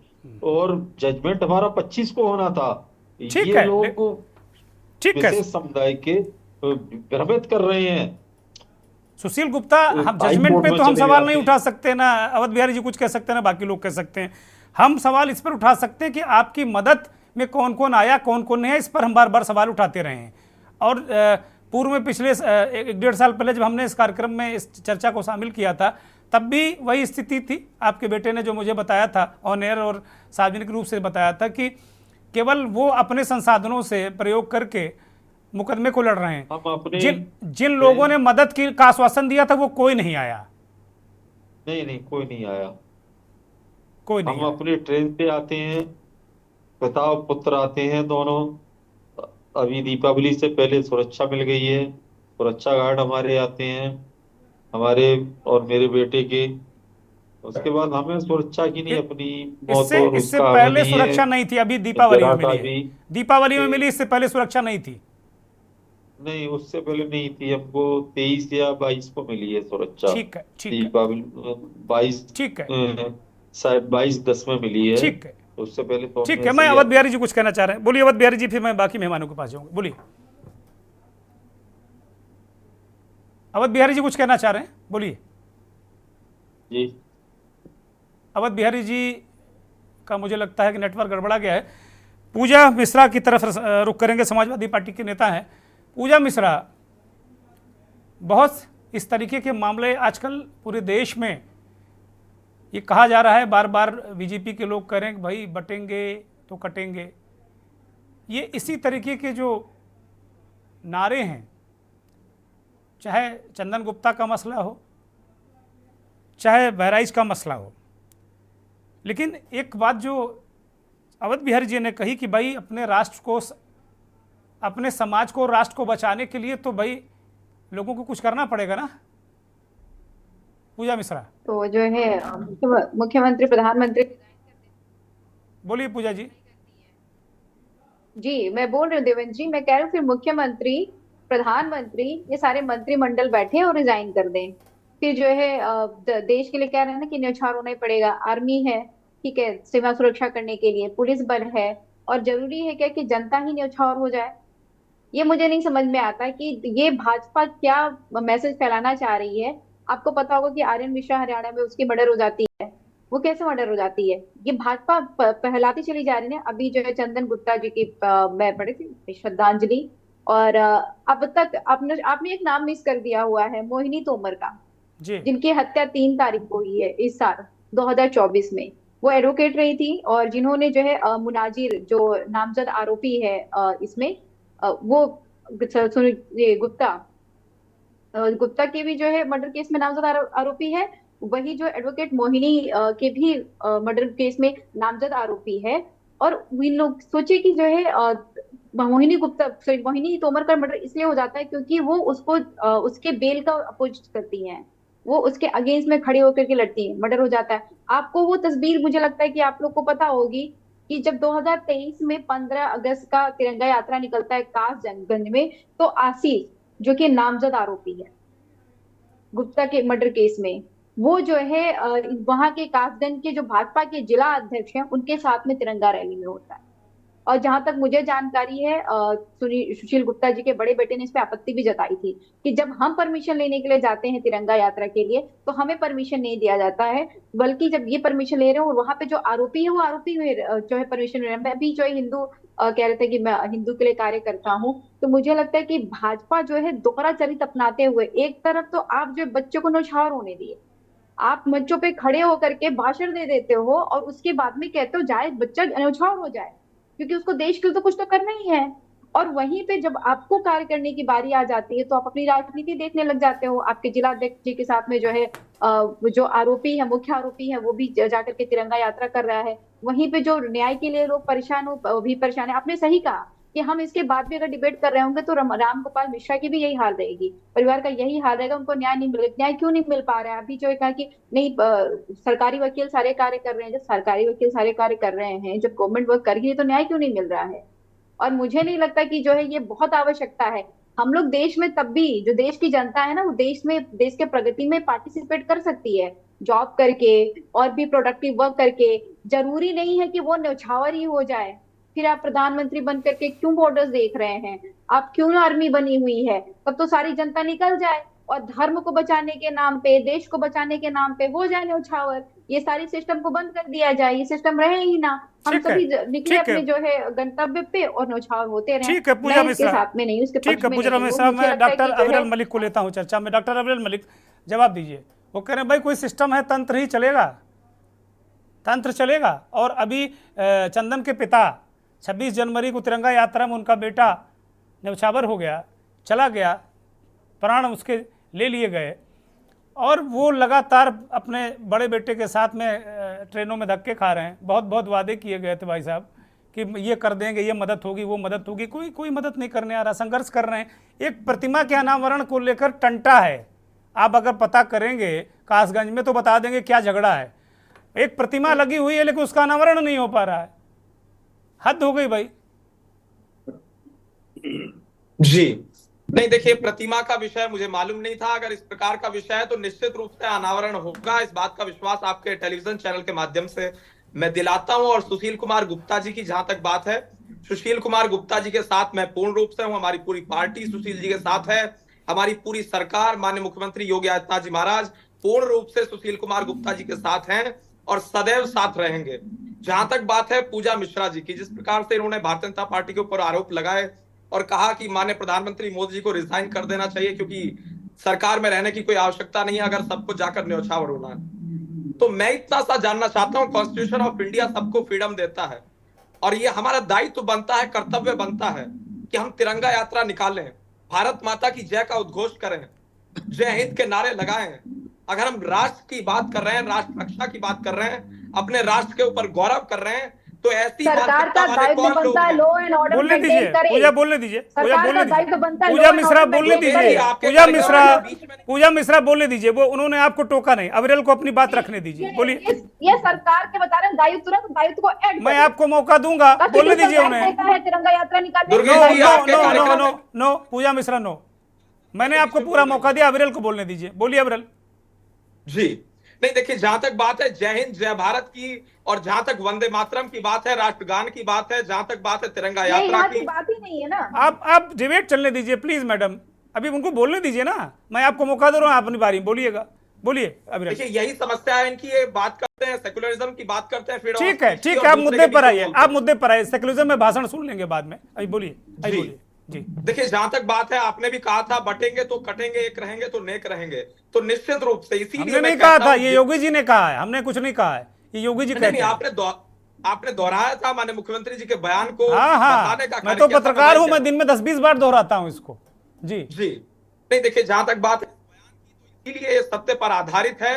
S4: और जजमेंट हमारा 25 को होना था।
S1: ठीक
S4: ये
S1: है,
S4: लोग
S1: ठीक है।
S4: विशेष समुदाय के भ्रमित कर रहे हैं।
S1: सुशील गुप्ता, हम
S4: हाई
S1: जजमेंट
S4: कोर्ट
S1: पे
S4: में
S1: तो हम
S4: चले
S1: सवाल
S4: जाते
S1: नहीं
S4: हैं।
S1: उठा सकते ना, अवध बिहारी जी कुछ कह सकते हैं ना बाकी लोग कह सकते हैं। हम सवाल इस पर उठा सकते हैं कि आपकी मदद में कौन कौन आया, कौन कौन नहीं आया, इस पर हम बार बार सवाल उठाते रहे हैं। और पूर्व में पिछले 1-1.5 साल पहले जब हमने इस कार्यक्रम में इस चर्चा को शामिल किया था, तब भी वही स्थिति थी। आपके बेटे ने जो मुझे बताया था ऑन एयर और सार्वजनिक रूप से बताया था कि केवल वो अपने संसाधनों से प्रयोग करके मुकदमे को लड़ रहे हैं।
S4: हम अपने
S1: जिन लोगों ने मदद की का आश्वासन दिया था वो कोई नहीं आया,
S4: नहीं कोई नहीं आया।
S1: कोई
S4: हम
S1: नहीं आया।
S4: अपनी ट्रेन से आते हैं, पिता और पुत्र आते हैं दोनों। अभी दीपावली से पहले सुरक्षा मिल गई है, सुरक्षा गार्ड हमारे आते हैं, हमारे और मेरे बेटे के। उसके बाद हमें सुरक्षा की नहीं, अपनी मौत
S1: इससे
S4: और
S1: इससे
S4: उसका हमें
S1: पहले
S4: नहीं है।
S1: सुरक्षा नहीं थी, अभी दीपावली में
S4: जरा सा
S1: मिली है।
S4: भी
S1: दीपावली में मिली, इससे पहले सुरक्षा नहीं थी।
S4: नहीं, उससे पहले नहीं थी। हमको 23 या 22 को मिली है सुरक्षा।
S1: ठीक है, ठीक है,
S4: दीपावली 22,
S1: ठीक है,
S4: शायद 22/10 में मिली है।
S1: ठीक है,
S4: उससे पहले तो
S1: ठीक
S4: हमने
S1: है। मैं
S4: ऐसे ही
S1: अवध बिहारी जी कुछ कहना चाह रहे हैं, बोलिए अवध बिहारी जी, फिर मैं बाकी मेहमानों के पास जाऊंगा। बोलिए अवध बिहारी जी कुछ कहना चाह रहे हैं, बोलिए।
S4: जी।
S1: अवध बिहारी जी का मुझे लगता है कि नेटवर्क गड़बड़ा गया है। पूजा मिश्रा की तरफ रुख करेंगे, समाजवादी पार्टी के नेता हैं पूजा मिश्रा। बहुत इस तरीके के मामले आजकल पूरे देश में ये कहा जा रहा है, बार बार बीजेपी के लोग कह रहे हैं कि भाई बटेंगे तो कटेंगे। ये इसी तरीके के जो नारे हैं, चाहे चंदन गुप्ता का मसला हो, चाहे बहराइच का मसला हो, लेकिन एक बात जो अवध बिहारी जी ने कही कि भाई अपने राष्ट्र को, अपने समाज को, राष्ट्र को बचाने के लिए तो भाई लोगों को कुछ करना पड़ेगा ना। पूजा मिश्रा,
S6: तो जो है मुख्यमंत्री प्रधानमंत्री,
S1: बोलिए पूजा जी।
S6: जी मैं बोल रही हूँ देवेंद्र जी, मैं कह रही हूँ फिर मुख्यमंत्री, प्रधानमंत्री, ये सारे मंत्रिमंडल बैठे और रिजाइन कर दें। फिर जो है देश के लिए कह रहे हैं ना कि न्यौछावर होना ही पड़ेगा। आर्मी है, ठीक है, सीमा सुरक्षा करने के लिए पुलिस बल है, और जरूरी है क्या कि जनता ही न्यौछावर हो जाए? ये मुझे नहीं समझ में आता कि ये भाजपा क्या मैसेज फैलाना चाह रही है। आपको पता होगा कि आर्यन मिश्रा हरियाणा में उसकी मर्डर हो जाती है, वो कैसे मर्डर हो जाती है? ये भाजपा फैलाती चली जा रही है। अभी जो है चंदन गुप्ता जी की मैं पढ़ी थी श्रद्धांजलि, और अब तक आपने एक नाम मिस कर दिया हुआ है, मोहिनी तोमर का,
S1: जी
S6: जिनकी हत्या 3 तारीख को हुई है इस साल 2024 में। वो एडवोकेट रही थी, और जिन्होंने जो है मुनाजिर जो नामजद आरोपी है इसमें वो ये गुप्ता के भी जो है मर्डर केस में नामजद आरोपी है। वही जो एडवोकेट मोहिनी के भी मर्डर केस में नामजद आरोपी है। और इन लोग सोचे कि जो है मोहिनी तोमर का मर्डर इसलिए हो जाता है क्योंकि वो उसको उसके बेल का अपोज करती हैं, वो उसके अगेंस्ट में खड़े होकर के लड़ती है, मर्डर हो जाता है। आपको वो तस्वीर, मुझे लगता है कि आप लोग को पता होगी कि जब 2023 में 15 अगस्त का तिरंगा यात्रा निकलता है कासगंज में, तो आशीष जो कि नामजद आरोपी है गुप्ता के मर्डर केस में, वो जो है वहां के कासगंज के जो भाजपा के जिला अध्यक्ष हैं उनके साथ में तिरंगा रैली में होता है। और जहां तक मुझे जानकारी है सुशील गुप्ता जी के बड़े बेटे ने इस पे आपत्ति भी जताई थी कि जब हम परमिशन लेने के लिए जाते हैं तिरंगा यात्रा के लिए तो हमें परमिशन नहीं दिया जाता है, बल्कि जब ये परमिशन ले रहे हो और वहां पे जो आरोपी है वो आरोपी जो है परमिशन ले रहे हैं। मैं भी जो है हिंदू कह रहे थे कि मैं हिंदू के लिए कार्य करता हूँ, तो मुझे लगता है कि भाजपा जो है दोहरा चरित्र अपनाते हुए, एक तरफ तो आप जो बच्चों को न्यौछावर होने दिए, आप मंचों पे खड़े होकर के भाषण दे देते हो और उसके बाद में कहते हो जाए बच्चा न्यौछावर हो जाए, क्योंकि उसको देश के लिए तो कुछ तो करना ही है। और वहीं पे जब आपको कार्य करने की बारी आ जाती है तो आप अपनी राजनीति देखने लग जाते हो। आपके जिला अध्यक्ष जी के साथ में जो है जो आरोपी है, मुख्य आरोपी है, वो भी जाकर के तिरंगा यात्रा कर रहा है। वहीं पे जो न्याय के लिए लोग परेशान हो, वो भी परेशान है। आपने सही कहा कि हम इसके बाद भी अगर डिबेट कर रहे होंगे तो राम गोपाल मिश्रा की भी यही हाल रहेगी, परिवार का यही हाल रहेगा, उनको न्याय नहीं मिलेगा। न्याय क्यों नहीं मिल पा रहा है? अभी जो है कहा कि नहीं सरकारी वकील सारे कार्य कर रहे हैं, जब सरकारी वकील सारे कार्य कर रहे हैं, जब गवर्नमेंट वर्क कर रही है तो न्याय क्यों नहीं मिल रहा है? और मुझे नहीं लगता कि जो है ये बहुत आवश्यकता है। हम लोग देश में तब भी, जो देश की जनता है ना, वो देश के प्रगति में पार्टिसिपेट कर सकती है, जॉब करके और भी प्रोडक्टिव वर्क करके। जरूरी नहीं है कि वो न्यौछावर ही हो जाए। फिर आप प्रधानमंत्री बन करके क्यों बॉर्डर्स देख रहे हैं? आप क्यों आर्मी बनी हुई है? तब तो सारी जनता निकल जाए, और धर्म को बचाने के नाम पे, देश को बचाने के नाम पे हो जाए न्यौछावर। ये सारी सिस्टम को बंद कर दिया जाए, ये सिस्टम रहे ही ना, हम
S1: ठीक है,
S6: सभी निकले
S1: ठीक है।
S6: अपने जो है गंतव्य पे और न्यौछावर होते रहे।
S1: ठीक है पूजा
S6: मैं इसके
S1: मिश्रा,
S6: साथ में नहीं, उसके
S1: ठीक
S6: पक्ष
S1: है
S6: में
S1: पूजा
S6: नहीं हूँ।
S1: मिश्रा,
S6: मुझे
S1: मैं
S6: लगता है
S1: डॉक्टर
S6: कि जो है
S1: अविरल मलिक को लेता हूँ चर्चा में। डॉक्टर अविरल मलिक जवाब दीजिए। वो कह रहे हैं भाई कोई सिस्टम है, तंत्र ही चलेगा, तंत्र चलेगा। और अभी चंदन के पिता 26 जनवरी को तिरंगा यात्रा में उनका बेटा न्यौछावर हो गया, चला गया, प्राण उसके ले लिए गए, और वो लगातार अपने बड़े बेटे के साथ में ट्रेनों में धक्के खा रहे हैं। बहुत बहुत वादे किए गए थे भाई साहब कि ये कर देंगे, ये मदद होगी, वो मदद होगी, कोई मदद नहीं करने आ रहा, संघर्ष कर रहे हैं। एक प्रतिमा के अनावरण को लेकर टंटा है, आप अगर पता करेंगे कासगंज में तो बता देंगे क्या झगड़ा है। एक प्रतिमा लगी हुई है लेकिन उसका अनावरण नहीं हो पा रहा है, हद हो गई भाई।
S7: जी नहीं, देखिए प्रतिमा का विषय मुझे मालूम नहीं था। अगर इस प्रकार का विषय है तो निश्चित रूप से अनावरण होगा, इस बात का विश्वास आपके टेलीविजन चैनल के माध्यम से मैं दिलाता हूं। और सुशील कुमार गुप्ता जी की जहां तक बात है, सुशील कुमार गुप्ता जी के साथ मैं पूर्ण रूप से हूं, हमारी पूरी पार्टी सुशील जी के साथ है, हमारी पूरी सरकार माननीय मुख्यमंत्री योगी आदित्यनाथ जी महाराज पूर्ण रूप से सुशील कुमार गुप्ता जी के साथ हैं और सदैव साथ रहेंगे। जहां तक बात है पूजा मिश्रा जी की, जिस प्रकार से इन्होंने भारतीय जनता पार्टी के ऊपर आरोप लगाए और कहा कि माननीय प्रधानमंत्री मोदी जी को रिजाइन कर देना चाहिए क्योंकि सरकार में रहने की कोई आवश्यकता नहीं है अगर सबको जाकर न्यौछावर होना है, तो मैं इतना सा जानना चाहता हूं, कॉन्स्टिट्यूशन ऑफ इंडिया सबको फ्रीडम देता है और ये हमारा दायित्व बनता है, कर्तव्य बनता है कि हम तिरंगा यात्रा निकालें, भारत माता की जय का उद्घोष करें, जय हिंद के नारे लगाएं। अगर हम राष्ट्र की बात कर रहे हैं, राष्ट्र रक्षा की बात कर रहे हैं, अपने राष्ट्र के ऊपर गौरव कर रहे हैं, तो ऐसी
S6: सरकार का दायित्व बनता है लो एंड ऑर्डर
S1: बोलने
S6: मेंटेन
S1: दीजिए
S6: करे।
S1: पूजा, बोलने दीजिए पूजा,
S6: सरकार
S1: बोलने
S6: का दायित्व बनता है
S1: दीजिए पूजा
S6: law and
S1: मिश्रा,
S6: order
S1: बोलने
S6: maintain
S1: दीजिए
S6: करे।
S1: पूजा मिश्रा, पूजा मिश्रा बोलने दीजिए। वो उन्होंने आपको टोका नहीं, अविरल को अपनी बात रखने दीजिए, बोलिए।
S6: ये सरकार के बता रहे हैं दायित्व, तुरंत दायित्व को ऐड
S1: मैं आपको मौका दूंगा, बोलने दीजिए उन्हें।
S6: तिरंगा यात्रा निकालने
S7: दुर्गेश
S1: नो
S7: जी,
S1: नो
S7: आपके
S1: नो नो
S7: कार्यक्रम
S1: नो
S7: में-
S1: नो पूजा मिश्रा नो, मैंने आपको पूरा मौका दिया, अविरल को बोलने दीजिए, बोलिए अविरल।
S7: जी नहीं, देखिए जहां तक बात है जय हिंद जय भारत की और जहां तक वंदे मातरम की बात है, राष्ट्रगान की बात है, जहां तक बात है तिरंगा
S6: ये
S7: यात्रा
S6: यहाँ
S7: की,
S6: की बात ही नहीं है ना।
S1: आप डिबेट चलने दीजिए प्लीज मैडम, अभी उनको बोलने दीजिए ना, मैं आपको मौका दे रहा हूँ, आप अपनी बारी में बोलिएगा, बोलिए अविरल।
S7: देखिए यही समस्या है इनकी, ये बात करते हैं सेकुलरिज्म की बात करते हैं, freedom of
S1: ठीक है,
S7: speech
S1: ठीक
S7: की
S1: है,
S7: और
S1: आप
S7: दूसरे
S1: मुद्दे
S7: के
S1: पर
S7: बीच
S1: आइए,
S7: में बोलते
S1: आप
S7: हैं।
S1: मुद्दे पर आइए, सेकुलरिज्म में भाषण सुन लेंगे बाद में, अभी बोलिए, अभी
S7: जी।
S1: बोलिए जी।
S7: देखिए जहां तक बात है, आपने भी कहा था बटेंगे तो कटेंगे, एक रहेंगे तो नेक रहेंगे, तो निश्चित रूप से इसीलिए
S1: हमने
S7: मैं
S1: नहीं कहा
S7: कहता
S1: था,
S7: हूं
S1: ये योगी जी ने कहा है, हमने कुछ नहीं कहा है, ये योगी जी
S7: नहीं,
S1: कहते
S7: नहीं,
S1: हैं।
S7: आपने दोहराया था माननीय मुख्यमंत्री जी के बयान को
S1: हाँ
S7: बताने का
S1: हाँ, मैं
S7: कार्य
S1: तो
S7: किया था,
S1: पत्रकार हूं,
S7: क्या?
S1: मैं दिन में 10-20 बार दोहराता हूं इसको जी।
S7: जी नहीं, देखिए जहां तक बात है इसीलिए ये सत्य पर आधारित है।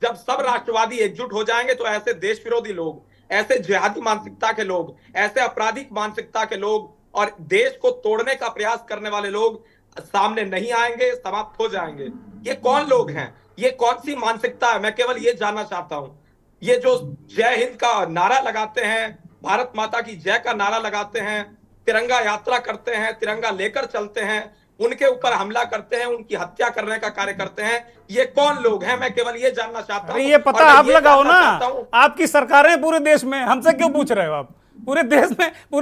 S7: जब सब राष्ट्रवादी एकजुट हो जाएंगे तो ऐसे देश विरोधी लोग, ऐसे जिहादी मानसिकता के लोग, ऐसे आपराधिक मानसिकता के लोग और देश को तोड़ने का प्रयास करने वाले लोग सामने नहीं आएंगे, समाप्त हो जाएंगे। ये कौन लोग हैं, ये कौन सी मानसिकता है, मैं केवल ये जानना चाहता हूं। ये जो जय हिंद का नारा लगाते हैं, भारत माता की जय का नारा लगाते हैं, तिरंगा यात्रा करते हैं, तिरंगा लेकर चलते हैं, उनके ऊपर हमला करते हैं, उनकी हत्या करने का कार्य करते हैं, ये कौन लोग हैं, मैं केवल ये जानना चाहता हूं।
S1: अरे ये
S7: और
S1: पता
S7: मैं
S1: आप
S7: ये
S1: लगाओ
S7: जानना
S1: ना,
S7: चाहता हूं-
S1: आपकी सरकारें पूरे देश में, हमसे क्यों पूछ रहे हो आप? पूरे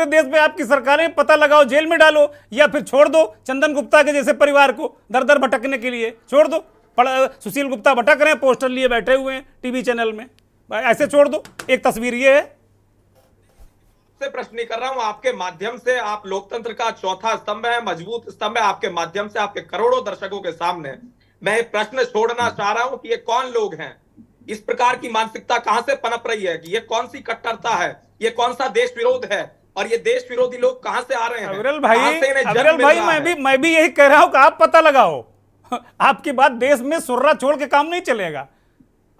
S1: देश में आपकी सरकारें, पता लगाओ, जेल में डालो या फिर छोड़ दो चंदन गुप्ता के जैसे परिवार को दर दर भटकने के लिए छोड़ दो। सुशील गुप्ता भटक रहे हैं, पोस्टर लिए बैठे हुए हैं टीवी चैनल में, ऐसे छोड़ दो। एक तस्वीर ये है,
S7: से प्रश्न नहीं कर रहा हूं, आपके माध्यम से, आप लोकतंत्र का चौथा स्तंभ है, मजबूत स्तंभ है, आपके माध्यम से आपके करोड़ों दर्शकों के सामने मैं एक प्रश्न छोड़ना चाह रहा हूं कि ये कौन लोग हैं, इस प्रकार की मानसिकता कहां से पनप रही है, कि ये कौन सी कट्टरता है, ये कौन सा देश विरोध है और ये देश विरोधी लोग कहां से आ रहे हैं?
S1: अविरल
S7: कहां से इन्हें जन्म
S1: भाई,
S7: मिल रहा है?
S1: मैं भी यही कह रहा हूं कि आप पता लगाओ। आपकी बात, देश में सुर्रा छोड़ के काम नहीं चलेगा,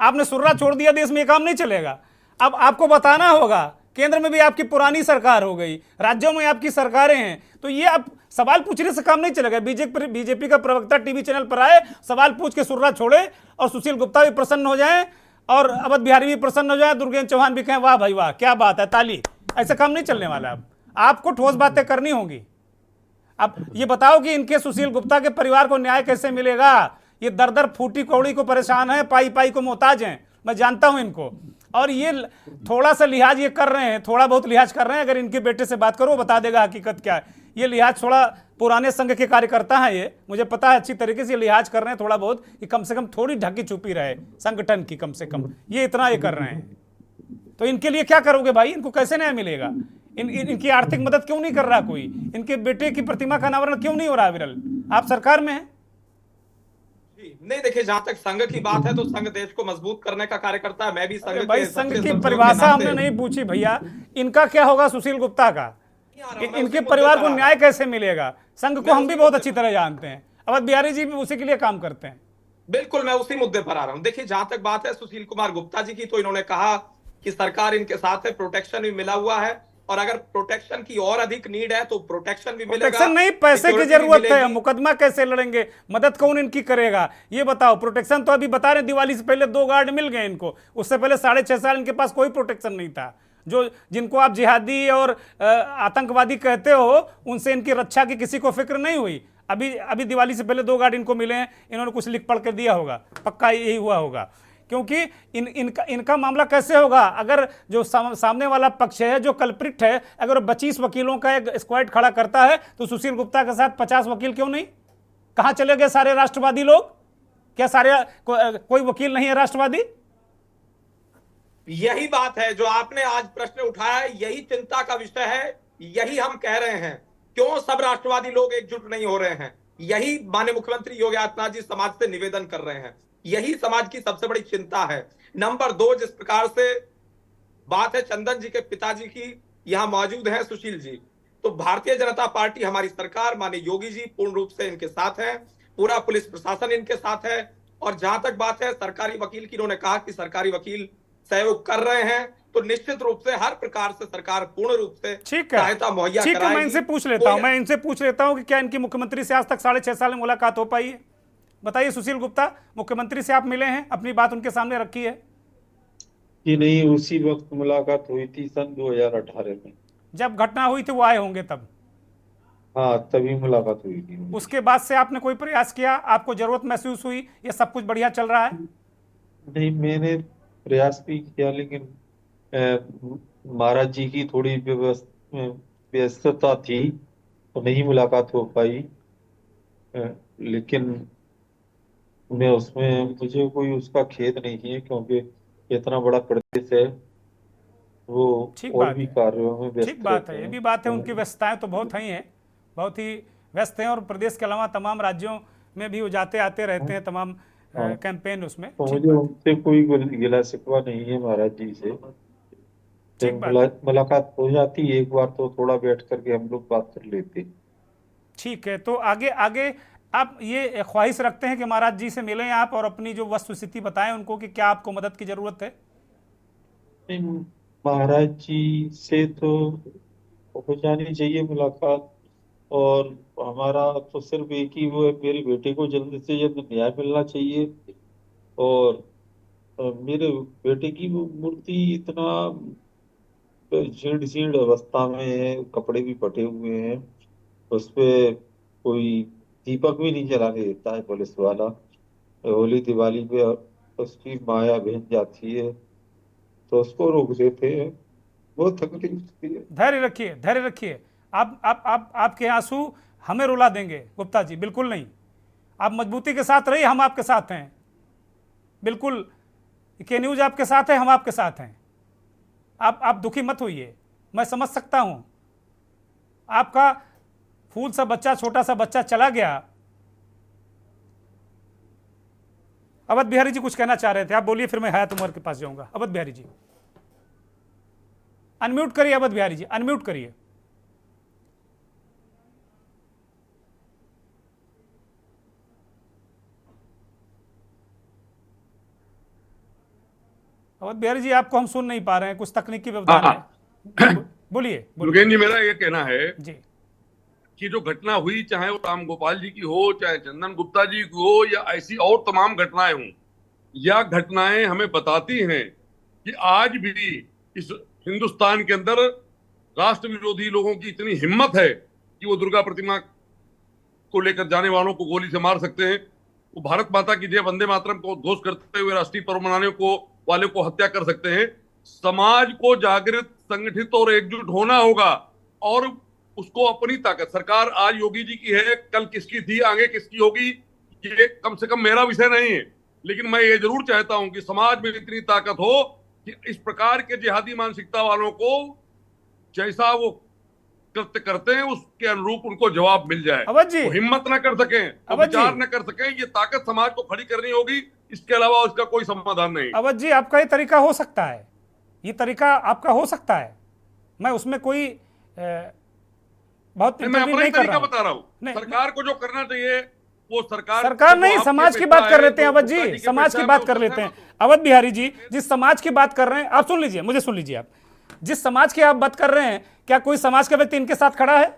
S1: आपने सुर्रा छोड़ दिया, देश में ये काम नहीं चलेगा। अब आपको बताना होगा, केंद्र में भी आपकी पुरानी सरकार हो गई, राज्यों में आपकी सरकारें हैं, तो ये अब सवाल पूछने से काम नहीं चलेगा। बीजेपी का प्रवक्ता टीवी चैनल पर आए, सवाल पूछ के सुर्रा छोड़े और सुशील गुप्ता भी प्रसन्न हो जाएं और अवध बिहारी भी प्रसन्न हो जाए, दुर्गेंद्र चौहान भी कहें वाह भाई वाह क्या बात है, ताली। ऐसा काम नहीं चलने वाला। अब आपको ठोस बातें करनी होंगी। अब ये बताओ कि इनके सुशील गुप्ता के परिवार को न्याय कैसे मिलेगा? ये दर दर फूटी कौड़ी को परेशान है, पाई पाई को मोहताज हैं, मैं जानता हूं इनको। और ये थोड़ा सा लिहाज ये कर रहे हैं, थोड़ा बहुत लिहाज कर रहे हैं। अगर इनके बेटे से बात करो, बता देगा हकीकत क्या है। ये लिहाज थोड़ा पुराने संघ के कार्यकर्ता हैं, ये मुझे पता है अच्छी तरीके से, ये लिहाज कर रहे हैं थोड़ा बहुत कि कम से कम थोड़ी ढकी छुपी रहे संगठन की, कम से कम ये इतना ये कर रहे हैं। तो इनके लिए क्या करोगे भाई? इनको कैसे न्याय मिलेगा? इनकी आर्थिक मदद क्यों नहीं कर रहा कोई? इनके बेटे की प्रतिमा का अनावरण क्यों नहीं हो रहा विरल? आप सरकार में हैं।
S7: नहीं देखिए, जहां तक संघ की बात है तो संघ देश को मजबूत करने का कार्य करता है। मैं भी संघ
S1: भाई
S7: के
S1: संघ
S7: सबसे
S1: की
S7: सदस्यों के
S1: परिभाषा
S7: नाते-
S1: हमने नहीं पूछी भैया, इनका क्या होगा सुशील गुप्ता का?
S7: मैं
S1: इनके
S7: उसी
S1: परिवार
S7: मुद्दे
S1: को
S7: पर आ
S1: न्याय कैसे मिलेगा? संघ को
S7: मैं
S1: हम भी
S7: उसी
S1: बहुत
S7: मुद्दे
S1: अच्छी तरह जानते हैं, अवध बिहारी जी भी उसी के लिए काम करते हैं।
S7: बिल्कुल, मैं उसी मुद्दे पर आ रहा हूं। देखिए, जहां तक बात है सुशील कुमार गुप्ता जी की, तो इन्होंने कहा कि सरकार इनके साथ है, प्रोटेक्शन भी मिला हुआ है, और अगर प्रोटेक्शन की और अधिक नीड है तो प्रोटेक्शन भी मिलेगा।
S1: प्रोटेक्शन नहीं, पैसे की
S7: सिक्योरिटी भी
S1: जरूरत है।
S7: मिलेगी।
S1: मुकदमा कैसे लड़ेंगे? मदद कौन इनकी करेगा ये बताओ। प्रोटेक्शन तो अभी बता रहे दिवाली से पहले 2 गार्ड मिल गए इनको, उससे पहले 6.5 साल इनके पास कोई प्रोटेक्शन नहीं था। जो जिनको आप जिहादी और आतंकवादी कहते हो, उनसे इनकी रक्षा की किसी को फिक्र नहीं हुई। अभी दिवाली से पहले 2 गार्ड इनको मिले हैं, इन्होंने कुछ लिख पढ़ के दिया होगा, पक्का यही हुआ होगा। क्योंकि इनका मामला कैसे होगा अगर जो सामने वाला पक्ष है, जो कल्प्रिट है, अगर 25 वकीलों का एक स्क्वाड खड़ा करता है तो सुशील गुप्ता के साथ 50 वकील क्यों नहीं? कहां चले गए सारे राष्ट्रवादी लोग? क्या सारे कोई वकील नहीं है राष्ट्रवादी?
S7: यही बात है जो आपने आज प्रश्न उठाया है, यही चिंता का विषय है। यही हम कह रहे हैं, क्यों सब राष्ट्रवादी लोग एकजुट नहीं हो रहे हैं? यही माननीय मुख्यमंत्री योगी आदित्यनाथ जी समाज से निवेदन कर रहे हैं। यही समाज की सबसे बड़ी चिंता है। नंबर 2, जिस प्रकार से बात है चंदन जी के पिताजी की, यहां मौजूद हैं सुशील जी, तो भारतीय जनता पार्टी, हमारी सरकार, माननीय योगी जी पूर्ण रूप से इनके साथ है, पूरा पुलिस प्रशासन इनके साथ है। और जहां तक बात है सरकारी वकील की, इन्होंने कहा कि सरकारी वकील सहयोग कर रहे हैं, तो निश्चित रूप से हर प्रकार से सरकार पूर्ण रूप से सहायता मुहैया
S1: ठीक है, मैं
S7: कराएगी।
S1: इनसे पूछ लेता हूं कि क्या इनकी मुख्यमंत्री से आज तक 6.5 साल में मुलाकात हो पाई है? बताइए सुशील गुप्ता, मुख्यमंत्री से आप मिले हैं, अपनी बात उनके सामने रखी है?
S4: कि नहीं, उसी वक्त मुलाकात हुई थी सन 2018 में।
S1: जब घटना हुई थी वो आए होंगे तब?
S4: हाँ, तभी मुलाकात हुई थी।
S1: उसके बाद से आपने कोई प्रयास किया? आपको जरूरत महसूस हुई ये सब कुछ बढ़िया चल रहा है?
S4: नहीं, मैंने प्रयास भी किया, लेकिन महाराज जी की थोड़ी व्यस्तता थी तो नहीं मुलाकात हो पाई। लेकिन मुझे कोई उसका खेद नहीं है, क्योंकि इतना बड़ा प्रदेश है, वो
S1: ठीक
S4: और
S1: बात
S4: भी
S1: है,
S4: कार्यों में व्यस्त
S1: ठीक बात
S4: रहते
S1: है, ये
S4: हैं।
S1: भी बात है। उनकी व्यस्तताएं तो बहुत ही हैं, बहुत ही व्यस्त हैं, और प्रदेश के अलावा तमाम राज्यों में भी वो जाते आते रहते हैं, तमाम
S4: हाँ।
S1: कैंपेन उसमें।
S4: तो
S1: ठीक
S4: मुझे
S1: बात है,
S4: उनसे कोई गिला शिकवा नहीं है महाराज जी से।
S1: ठीक
S4: जब
S1: बात है।
S4: मुलाकात हो जाती एक बार तो थोड़ा बैठ करके हम लोग बात कर लेते।
S1: ठीक है, तो आगे आगे आप ये ख्वाहिश रखते हैं कि महाराज जी से मिलें आप और अपनी जो वस्तुस्थिति बताएं उनको कि क्या आपको मदद की जरूरत है?
S4: नहीं, महाराज जी से तो हो जानी चाहिए मुलाकात, और हमारा तो सिर्फ एक ही वो है, मेरे बेटे को जल्द से जल्द न्याय मिलना चाहिए। और मेरे बेटे की वो मूर्ति इतना जीर्ण अवस्था में है, कपड़े भी फटे हुए हैं, उस पे कोई दीपक भी नहीं जलाने देता है पुलिस वाला। होली दिवाली पे उसकी माया बहन जाती है तो उसको रोक देते हैं। बहुत तकलीफ होती है।
S1: धैर्य रखिए, धैर्य रखिए। आप आपके आंसू हमें रुला देंगे गुप्ता जी, बिल्कुल नहीं। आप मजबूती के साथ रहिए, हम आपके साथ हैं, बिल्कुल। के न्यूज आपके साथ है, हम आपके साथ हैं। आप दुखी मत होइए, मैं समझ सकता हूं। आपका फूल सा बच्चा, छोटा सा बच्चा चला गया। अवध बिहारी जी कुछ कहना चाह रहे थे, आप बोलिए, फिर मैं हयात उमर के पास जाऊंगा। अवध बिहारी जी अनम्यूट करिए, अवध बिहारी जी अनम्यूट करिए। अवध बिहारी जी आपको हम सुन नहीं पा रहे हैं, कुछ तकनीकी व्यवधान है। बोलिए
S5: दुर्गेन जी, मेरा ये कहना है
S1: जी
S5: कि जो घटना हुई, चाहे वो राम गोपाल जी की हो, चाहे चंदन गुप्ता जी की हो, या ऐसी और तमाम घटनाएं हों, यह घटनाएं हमें बताती हैं कि आज भी इस हिंदुस्तान के अंदर राष्ट्र विरोधी लोगों की इतनी हिम्मत है कि वो दुर्गा प्रतिमा को लेकर जाने वालों को गोली से मार सकते हैं। वो भारत माता की जय, वंदे मातरम को उद्घोष करते हुए राष्ट्रीय पर्व मनाने को वाले को हत्या कर सकते हैं। समाज को जागृत, संगठित और एकजुट होना होगा, और उसको अपनी ताकत, सरकार आज योगी जी की है, कल किसकी थी, आगे किसकी होगी, ये कम से कम मेरा विषय नहीं है। लेकिन मैं ये जरूर चाहता हूं कि समाज में इतनी ताकत हो कि इस प्रकार के जिहादी मानसिकता वालों को जैसा वो कृत्य करते हैं उसके अनुरूप उनको जवाब मिल जाए।
S1: अवध जी,
S5: वो हिम्मत न कर सकें, वो
S1: अवध जी,
S5: विचार न कर सकें, ये ताकत समाज को खड़ी करनी होगी, इसके अलावा उसका कोई समाधान नहीं।
S1: अवध जी, आपका ये तरीका हो सकता है, ये तरीका आपका हो सकता है, मैं उसमें कोई बहुत
S5: मैं
S1: इंटरव्यू
S5: अपना
S1: नहीं कर
S5: तरीका
S1: रहा
S5: बता रहा हूँ।
S1: नहीं,
S5: सरकार को जो करना चाहिए वो
S1: सरकार नहीं, समाज की बात कर लेते हैं अवध जी, समाज की बात कर लेते हैं। अवध बिहारी जी, जिस समाज की बात कर रहे हैं, आप सुन लीजिए, मुझे सुन लीजिए, आप जिस समाज की आप बात कर रहे हैं, क्या कोई समाज का व्यक्ति इनके साथ खड़ा है?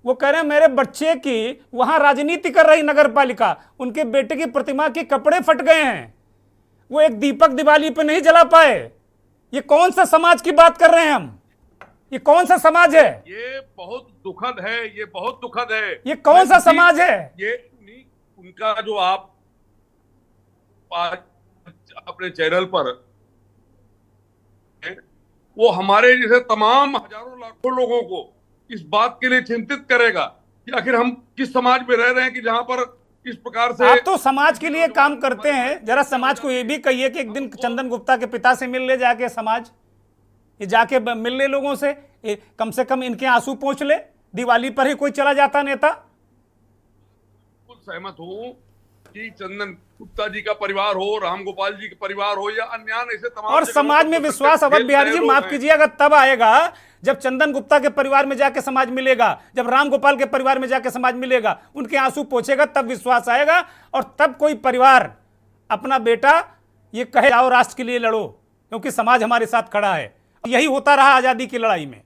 S1: वो कह रहे हैं मेरे बच्चे की वहां राजनीति कर रही नगर पालिका, उनके बेटे की प्रतिमा के कपड़े फट गए हैं, वो एक दीपक दिवाली पे नहीं जला पाए। ये कौन सा समाज की बात कर रहे हैं हम? ये कौन सा समाज है?
S5: ये बहुत दुखद है, ये बहुत दुखद है।
S1: ये कौन सा समाज है?
S5: ये उनका जो आप आज अपने चैनल पर, वो हमारे जैसे तमाम हजारों लाखों लोगों को इस बात के लिए चिंतित करेगा कि आखिर हम किस समाज में रह रहे हैं कि जहां पर इस प्रकार से।
S1: आप तो समाज के लिए काम करते हैं, जरा समाज को ये भी कहिए कि एक दिन चंदन गुप्ता के पिता से मिल ले जाके, समाज ये जाके मिल ले लोगों से, कम से कम इनके आंसू पोंछ ले। दिवाली पर ही कोई चला जाता नेता।
S5: बिल्कुल सहमत हूं कि चंदन गुप्ता जी का परिवार हो, राम गोपाल जी का परिवार हो या अन्य ऐसे तमाम,
S1: और समाज में विश्वास, अवध बिहारी जी माफ कीजिएगा, तब आएगा जब चंदन गुप्ता के परिवार में जाके समाज मिलेगा, जब राम गोपाल के परिवार में जाके समाज मिलेगा, उनके आंसू पोंछेगा, तब विश्वास आएगा। और तब कोई परिवार अपना बेटा ये कहे आओ राष्ट्र के लिए लड़ो, क्योंकि समाज हमारे साथ खड़ा है। यही होता रहा आजादी की लड़ाई में।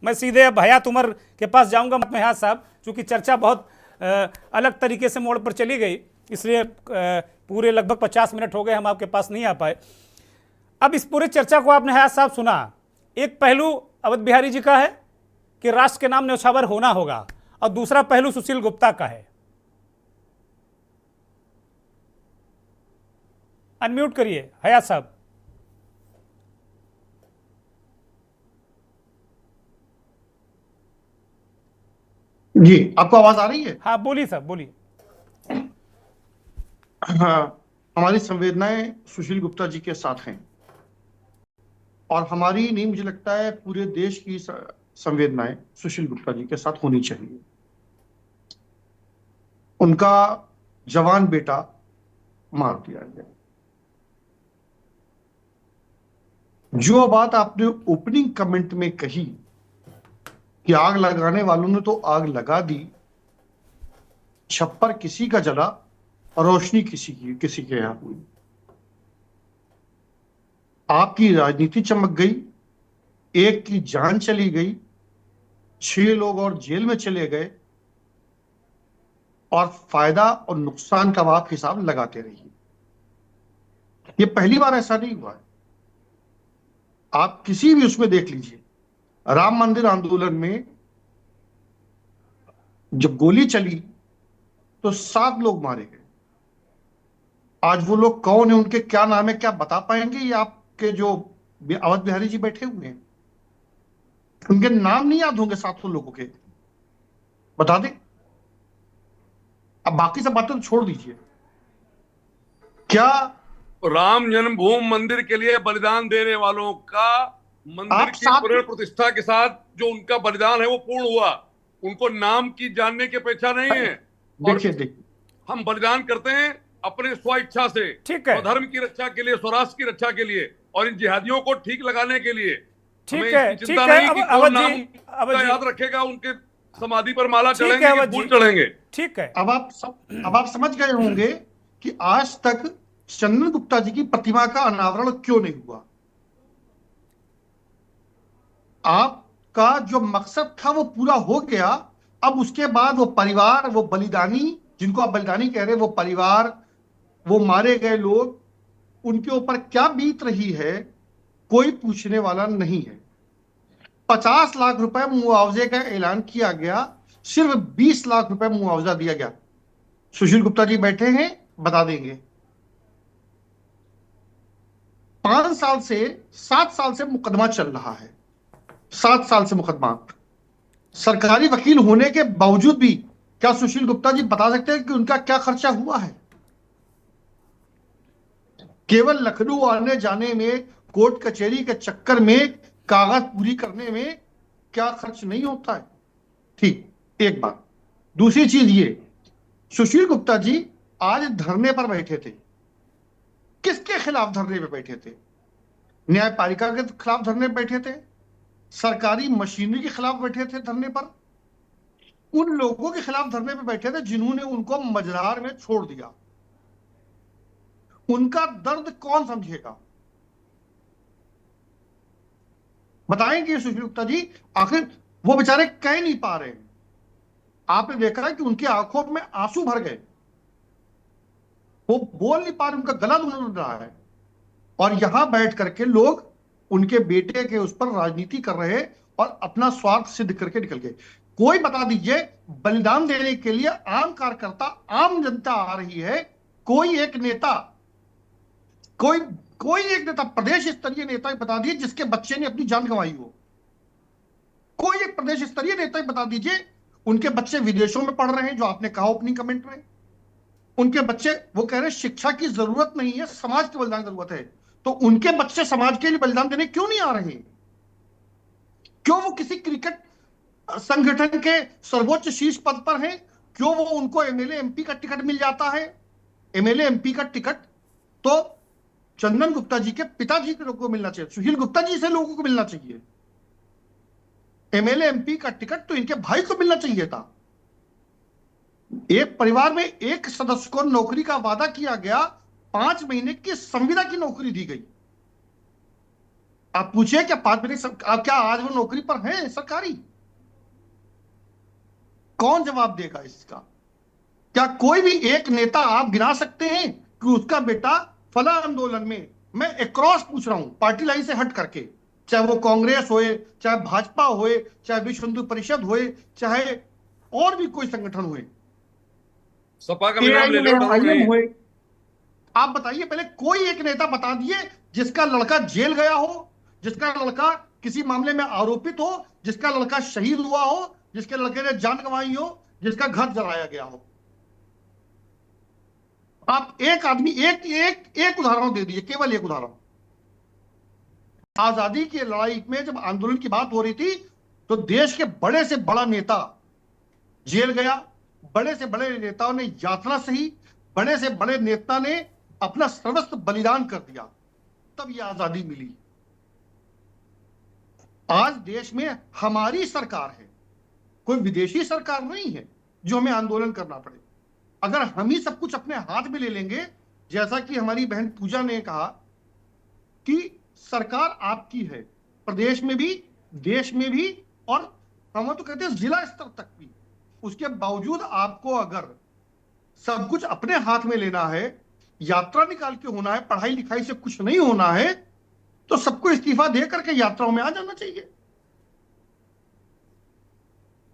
S1: मैं सीधे अब हयात उमर के पास जाऊंगा। हयात साहब, चूंकि चर्चा बहुत अलग तरीके से मोड़ पर चली गई, इसलिए पूरे लगभग 50 मिनट हो गए हम आपके पास नहीं आ पाए। अब इस पूरी चर्चा को आपने हयात साहब सुना। एक पहलू अवध बिहारी जी का है कि राष्ट्र के नाम न्यौछावर होना होगा, और दूसरा पहलू सुशील गुप्ता का है। अनम्यूट करिए हयात साहब।
S8: जी, आपको आवाज आ रही है?
S1: हाँ बोलिए साहब, बोलिए।
S8: हाँ, हमारी संवेदनाएं सुशील गुप्ता जी के साथ हैं, और हमारी नहीं, मुझे लगता है पूरे देश की संवेदनाएं सुशील गुप्ता जी के साथ होनी चाहिए। उनका जवान बेटा मार दिया गया। जो बात आपने ओपनिंग कमेंट में कही कि आग लगाने वालों ने तो आग लगा दी, छप्पर किसी का जला, रोशनी किसी के यहां हुई। आपकी राजनीति चमक गई, एक की जान चली गई, 6 लोग और जेल में चले गए, और फायदा और नुकसान का आप हिसाब लगाते रहिए। ये पहली बार ऐसा नहीं हुआ है। आप किसी भी उसमें देख लीजिए, राम मंदिर आंदोलन में जब गोली चली तो 7 लोग मारे गए। आज वो लोग कौन है, उनके क्या नाम है, क्या बता पाएंगे? ये आपके जो अवध बिहारी जी बैठे हुए हैं, उनके नाम नहीं याद होंगे 700 लोगों के, बता दें। अब बाकी सब बातें तो छोड़ दीजिए। क्या
S5: राम जन्मभूमि मंदिर के लिए बलिदान देने वालों का मंदिर की पुनर्प्रतिष्ठा के साथ जो उनका बलिदान है वो पूर्ण हुआ। उनको नाम की जानने की अपेक्षा नहीं है।
S8: देखिए,
S5: हम बलिदान करते हैं अपने स्व इच्छा से,
S1: ठीक है,
S5: धर्म की रक्षा के लिए, स्वराष्ट्र की रक्षा के लिए, और इन जिहादियों को ठीक लगाने के लिए।
S1: ठीक है, ठीक है।
S5: अब याद रखेगा, उनके समाधि पर माला चढ़ेंगे, फूल चढ़ेंगे।
S1: ठीक है।
S8: अब आप समझ गए होंगे कि आज तक चंदन गुप्ता जी की प्रतिमा का अनावरण क्यों नहीं हुआ। आपका जो मकसद था वो पूरा हो गया। अब उसके बाद वो परिवार, वो बलिदानी, जिनको आप बलिदानी कह रहे हैं, वो परिवार, वो मारे गए लोग, उनके ऊपर क्या बीत रही है कोई पूछने वाला नहीं है। 50 लाख रुपए मुआवजे का ऐलान किया गया, सिर्फ 20 लाख रुपए मुआवजा दिया गया। सुशील गुप्ता जी बैठे हैं, बता देंगे। 5 साल से 7 साल से मुकदमा चल रहा है, 7 साल से मुकदमा। सरकारी वकील होने के बावजूद भी क्या सुशील गुप्ता जी बता सकते हैं कि उनका क्या खर्चा हुआ है? केवल लखनऊ आने जाने में, कोर्ट कचहरी के चक्कर में, कागज पूरी करने में क्या खर्च नहीं होता है? ठीक, एक बात। दूसरी चीज ये, सुशील गुप्ता जी आज धरने पर बैठे थे। किसके खिलाफ धरने पर बैठे थे? न्यायपालिका के खिलाफ धरने पर बैठे थे, सरकारी मशीनरी के खिलाफ बैठे थे धरने पर, उन लोगों के खिलाफ धरने पर बैठे थे जिन्होंने उनको मजरार में छोड़ दिया। उनका दर्द कौन समझेगा? बताएंगे सुशील गुप्ता जी, आखिर वो बेचारे कह नहीं पा रहे हैं। आपने देखा है कि उनकी आंखों में आंसू भर गए, वो बोल नहीं पा रहे, उनका गला धुन रहा है, और यहां बैठ करके लोग उनके बेटे के उस पर राजनीति कर रहे और अपना स्वार्थ सिद्ध करके निकल गए। कोई बता दीजिए, बलिदान देने के लिए आम कार्यकर्ता, आम जनता आ रही है, कोई एक नेता, कोई एक नेता, प्रदेश स्तरीय नेता बता दीजिए जिसके बच्चे ने अपनी जान गंवाई हो। कोई एक प्रदेश स्तरीय नेता बता दीजिए, उनके बच्चे विदेशों में पढ़ रहे हैं, जो आपने कहा ओपनिंग कमेंट में, उनके बच्चे, वो कह रहे हैं शिक्षा की जरूरत नहीं है, समाज के बलिदान की जरूरत है। तो उनके बच्चे समाज के लिए बलिदान देने क्यों नहीं आ रहे? क्यों वो किसी क्रिकेट संगठन के सर्वोच्च शीर्ष पद पर हैं? क्यों वो उनको एमएलए एमपी का टिकट मिल जाता है? एमएलए एमपी का टिकट तो चंदन गुप्ता जी के पिताजी के लोगों को मिलना चाहिए, सुशील गुप्ता जी से लोगों को मिलना चाहिए। एमएलए एमपी का टिकट तो इनके भाई को मिलना चाहिए था। एक परिवार में एक सदस्य को नौकरी का वादा किया गया, 5 महीने की संविदा की नौकरी दी गई। आप पूछिए क्या 5 महीने, क्या आज वो नौकरी पर हैं सरकारी? कौन जवाब देगा इसका? क्या कोई भी एक नेता आप गिना सकते हैं कि उसका बेटा फला आंदोलन में, मैं एक्रॉस पूछ रहा हूं, पार्टी लाइन से हट करके, चाहे वो कांग्रेस होए, चाहे भाजपा होए, चाहे विश्व हिंदू परिषद होए, चाहे और भी कोई संगठन हुए,
S5: सपा का भी नाम ले लो, डरो नहीं।
S8: हुए, आप बताइए पहले, कोई एक नेता बता दिए जिसका लड़का जेल गया हो, जिसका लड़का किसी मामले में आरोपित हो, जिसका लड़का शहीद हुआ हो, जिसके लड़के ने जान गंवाई हो, जिसका घर जलाया गया हो। आप एक आदमी, एक उदाहरण दे दीजिए, केवल एक उदाहरण। आजादी की लड़ाई में जब आंदोलन की बात हो रही थी तो देश के बड़े से बड़ा नेता जेल गया, बड़े से बड़े नेताओं ने यातना सही, बड़े से बड़े नेता ने अपना सर्वस्व बलिदान कर दिया, तब यह आजादी मिली। आज देश में हमारी सरकार है, कोई विदेशी सरकार नहीं है जो हमें आंदोलन करना पड़े। अगर हम ही सब कुछ अपने हाथ में ले लेंगे, जैसा कि हमारी बहन पूजा ने कहा कि सरकार आपकी है, प्रदेश में भी, देश में भी, और हम तो कहते हैं जिला स्तर तक भी, उसके बावजूद आपको अगर सब कुछ अपने हाथ में लेना है, यात्रा निकाल के होना है, पढ़ाई लिखाई से कुछ नहीं होना है, तो सबको इस्तीफा दे करके यात्राओं में आ जाना चाहिए।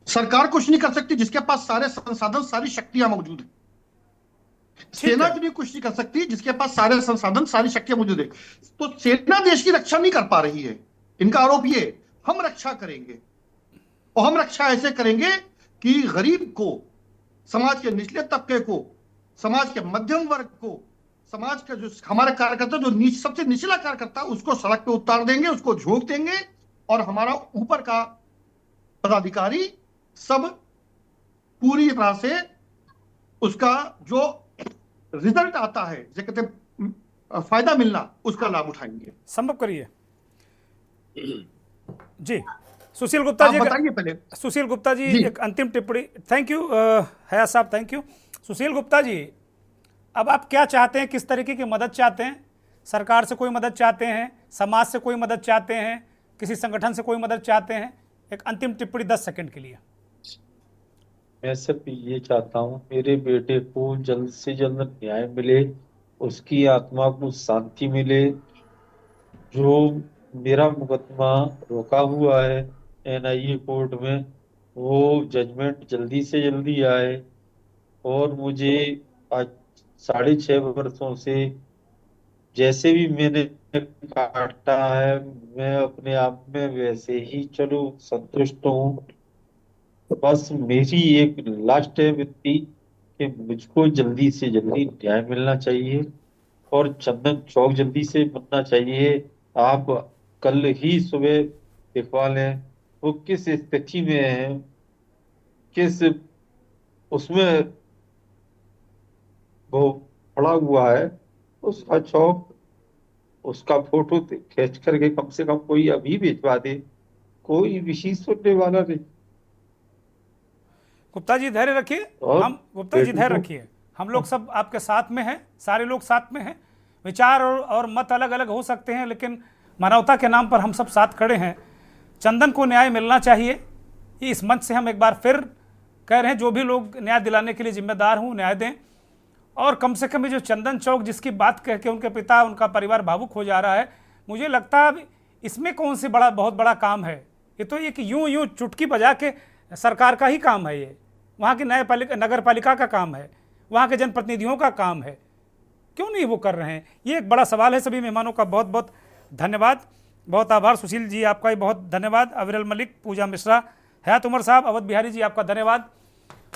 S8: सरकार कुछ नहीं कर सकती जिसके पास सारे संसाधन, सारी शक्तियां मौजूद है। सेना भी कुछ नहीं कर सकती जिसके पास सारे संसाधन, सारी शक्तियां मौजूद है। तो सेना देश की रक्षा नहीं कर पा रही है। इनका आरोप ये, हम रक्षा करेंगे, और हम रक्षा ऐसे करेंगे कि गरीब को, समाज के निचले तबके को, समाज के मध्यम वर्ग को, समाज का जो हमारे कार्यकर्ता, जो सबसे निचला कार्यकर्ता, उसको सड़क पे उतार देंगे, उसको झोंक देंगे, और हमारा ऊपर का पदाधिकारी सब पूरी तरह से उसका जो रिजल्ट आता है, जो कहते हैं फायदा मिलना, उसका लाभ उठाएंगे।
S1: संभव करिए जी। सुशील गुप्ता जी,
S8: बताइए पहले।
S1: सुशील गुप्ता जी, एक अंतिम टिप्पणी। थैंक यू हया साहब, थैंक यू। सुशील गुप्ता जी, अब आप क्या चाहते हैं, किस तरीके की मदद चाहते हैं? सरकार से कोई मदद चाहते हैं, समाज से कोई मदद चाहते हैं, किसी संगठन से कोई मदद चाहते हैं? एक अंतिम टिप्पणी 10 सेकंड के लिए।
S4: मैं सिर्फ ये चाहता हूँ, मेरे बेटे को जल्द से जल्द न्याय मिले, उसकी आत्मा को शांति मिले। जो मेरा मुकदमा रोका हुआ है एनआईए कोर्ट में, वो जजमेंट जल्दी से जल्दी आए, और मुझे आज 6.5 वर्षों से जैसे भी मैंने काटा है, मैं अपने आप में वैसे ही चलो संतुष्ट हूँ। बस मेरी एक लास्ट है विनती कि मुझको जल्दी से जल्दी न्याय मिलना चाहिए और चंदन चौक जल्दी से बनना चाहिए। आप कल ही सुबह दिखवा लें वो किस स्थिति में है, किस उसमें वो पड़ा हुआ है। उसका चौक, उसका फोटो खींच करके कम से कम कोई अभी भिजवा दे, कोई विशेष सुनने वाला नहीं।
S1: गुप्ता जी धैर्य रखिए,
S4: और
S1: हम गुप्ता जी धैर्य रखिए, हम लोग सब आपके साथ में हैं, सारे लोग साथ में हैं। विचार और मत अलग अलग हो सकते हैं, लेकिन मानवता के नाम पर हम सब साथ खड़े हैं। चंदन को न्याय मिलना चाहिए, इस मंच से हम एक बार फिर कह रहे हैं, जो भी लोग न्याय दिलाने के लिए जिम्मेदार हों न्याय दें। और कम से कम ये जो चंदन चौक जिसकी बात कह के उनके पिता उनका परिवार भावुक हो जा रहा है, मुझे लगता है इसमें कौन सी बहुत बड़ा काम है। ये तो एक यूं चुटकी बजा के सरकार का ही काम है, ये वहाँ की नगर पालिका का काम है, वहाँ के जनप्रतिनिधियों का काम है, क्यों नहीं वो कर रहे हैं? ये एक बड़ा सवाल है। सभी मेहमानों का बहुत बहुत धन्यवाद, बहुत आभार। सुशील जी आपका भी बहुत धन्यवाद, अविरल मलिक, पूजा मिश्रा, हयात उमर साहब, अवध बिहारी जी आपका धन्यवाद।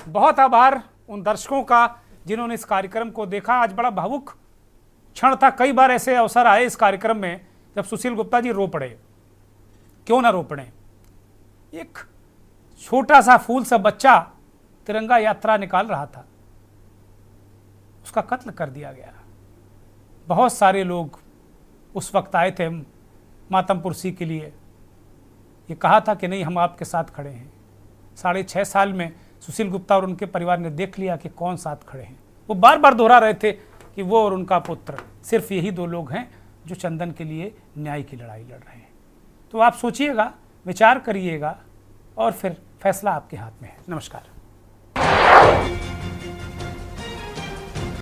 S1: बहुत आभार उन दर्शकों का जिन्होंने इस कार्यक्रम को देखा। आज बड़ा भावुक क्षण था, कई बार ऐसे अवसर आए इस कार्यक्रम में जब सुशील गुप्ता जी रो पड़े। क्यों ना रो पड़े? एक छोटा सा फूल सा बच्चा तिरंगा यात्रा निकाल रहा था, उसका कत्ल कर दिया गया। बहुत सारे लोग उस वक्त आए थे मातम पुरसी के लिए, ये कहा था कि नहीं हम आपके साथ खड़े हैं। 6.5 साल में सुशील गुप्ता और उनके परिवार ने देख लिया कि कौन साथ खड़े हैं। वो बार बार दोहरा रहे थे कि वो और उनका पुत्र, सिर्फ यही 2 लोग हैं जो चंदन के लिए न्याय की लड़ाई लड़ रहे हैं। तो आप सोचिएगा, विचार करिएगा और फिर फैसला आपके हाथ में है। नमस्कार।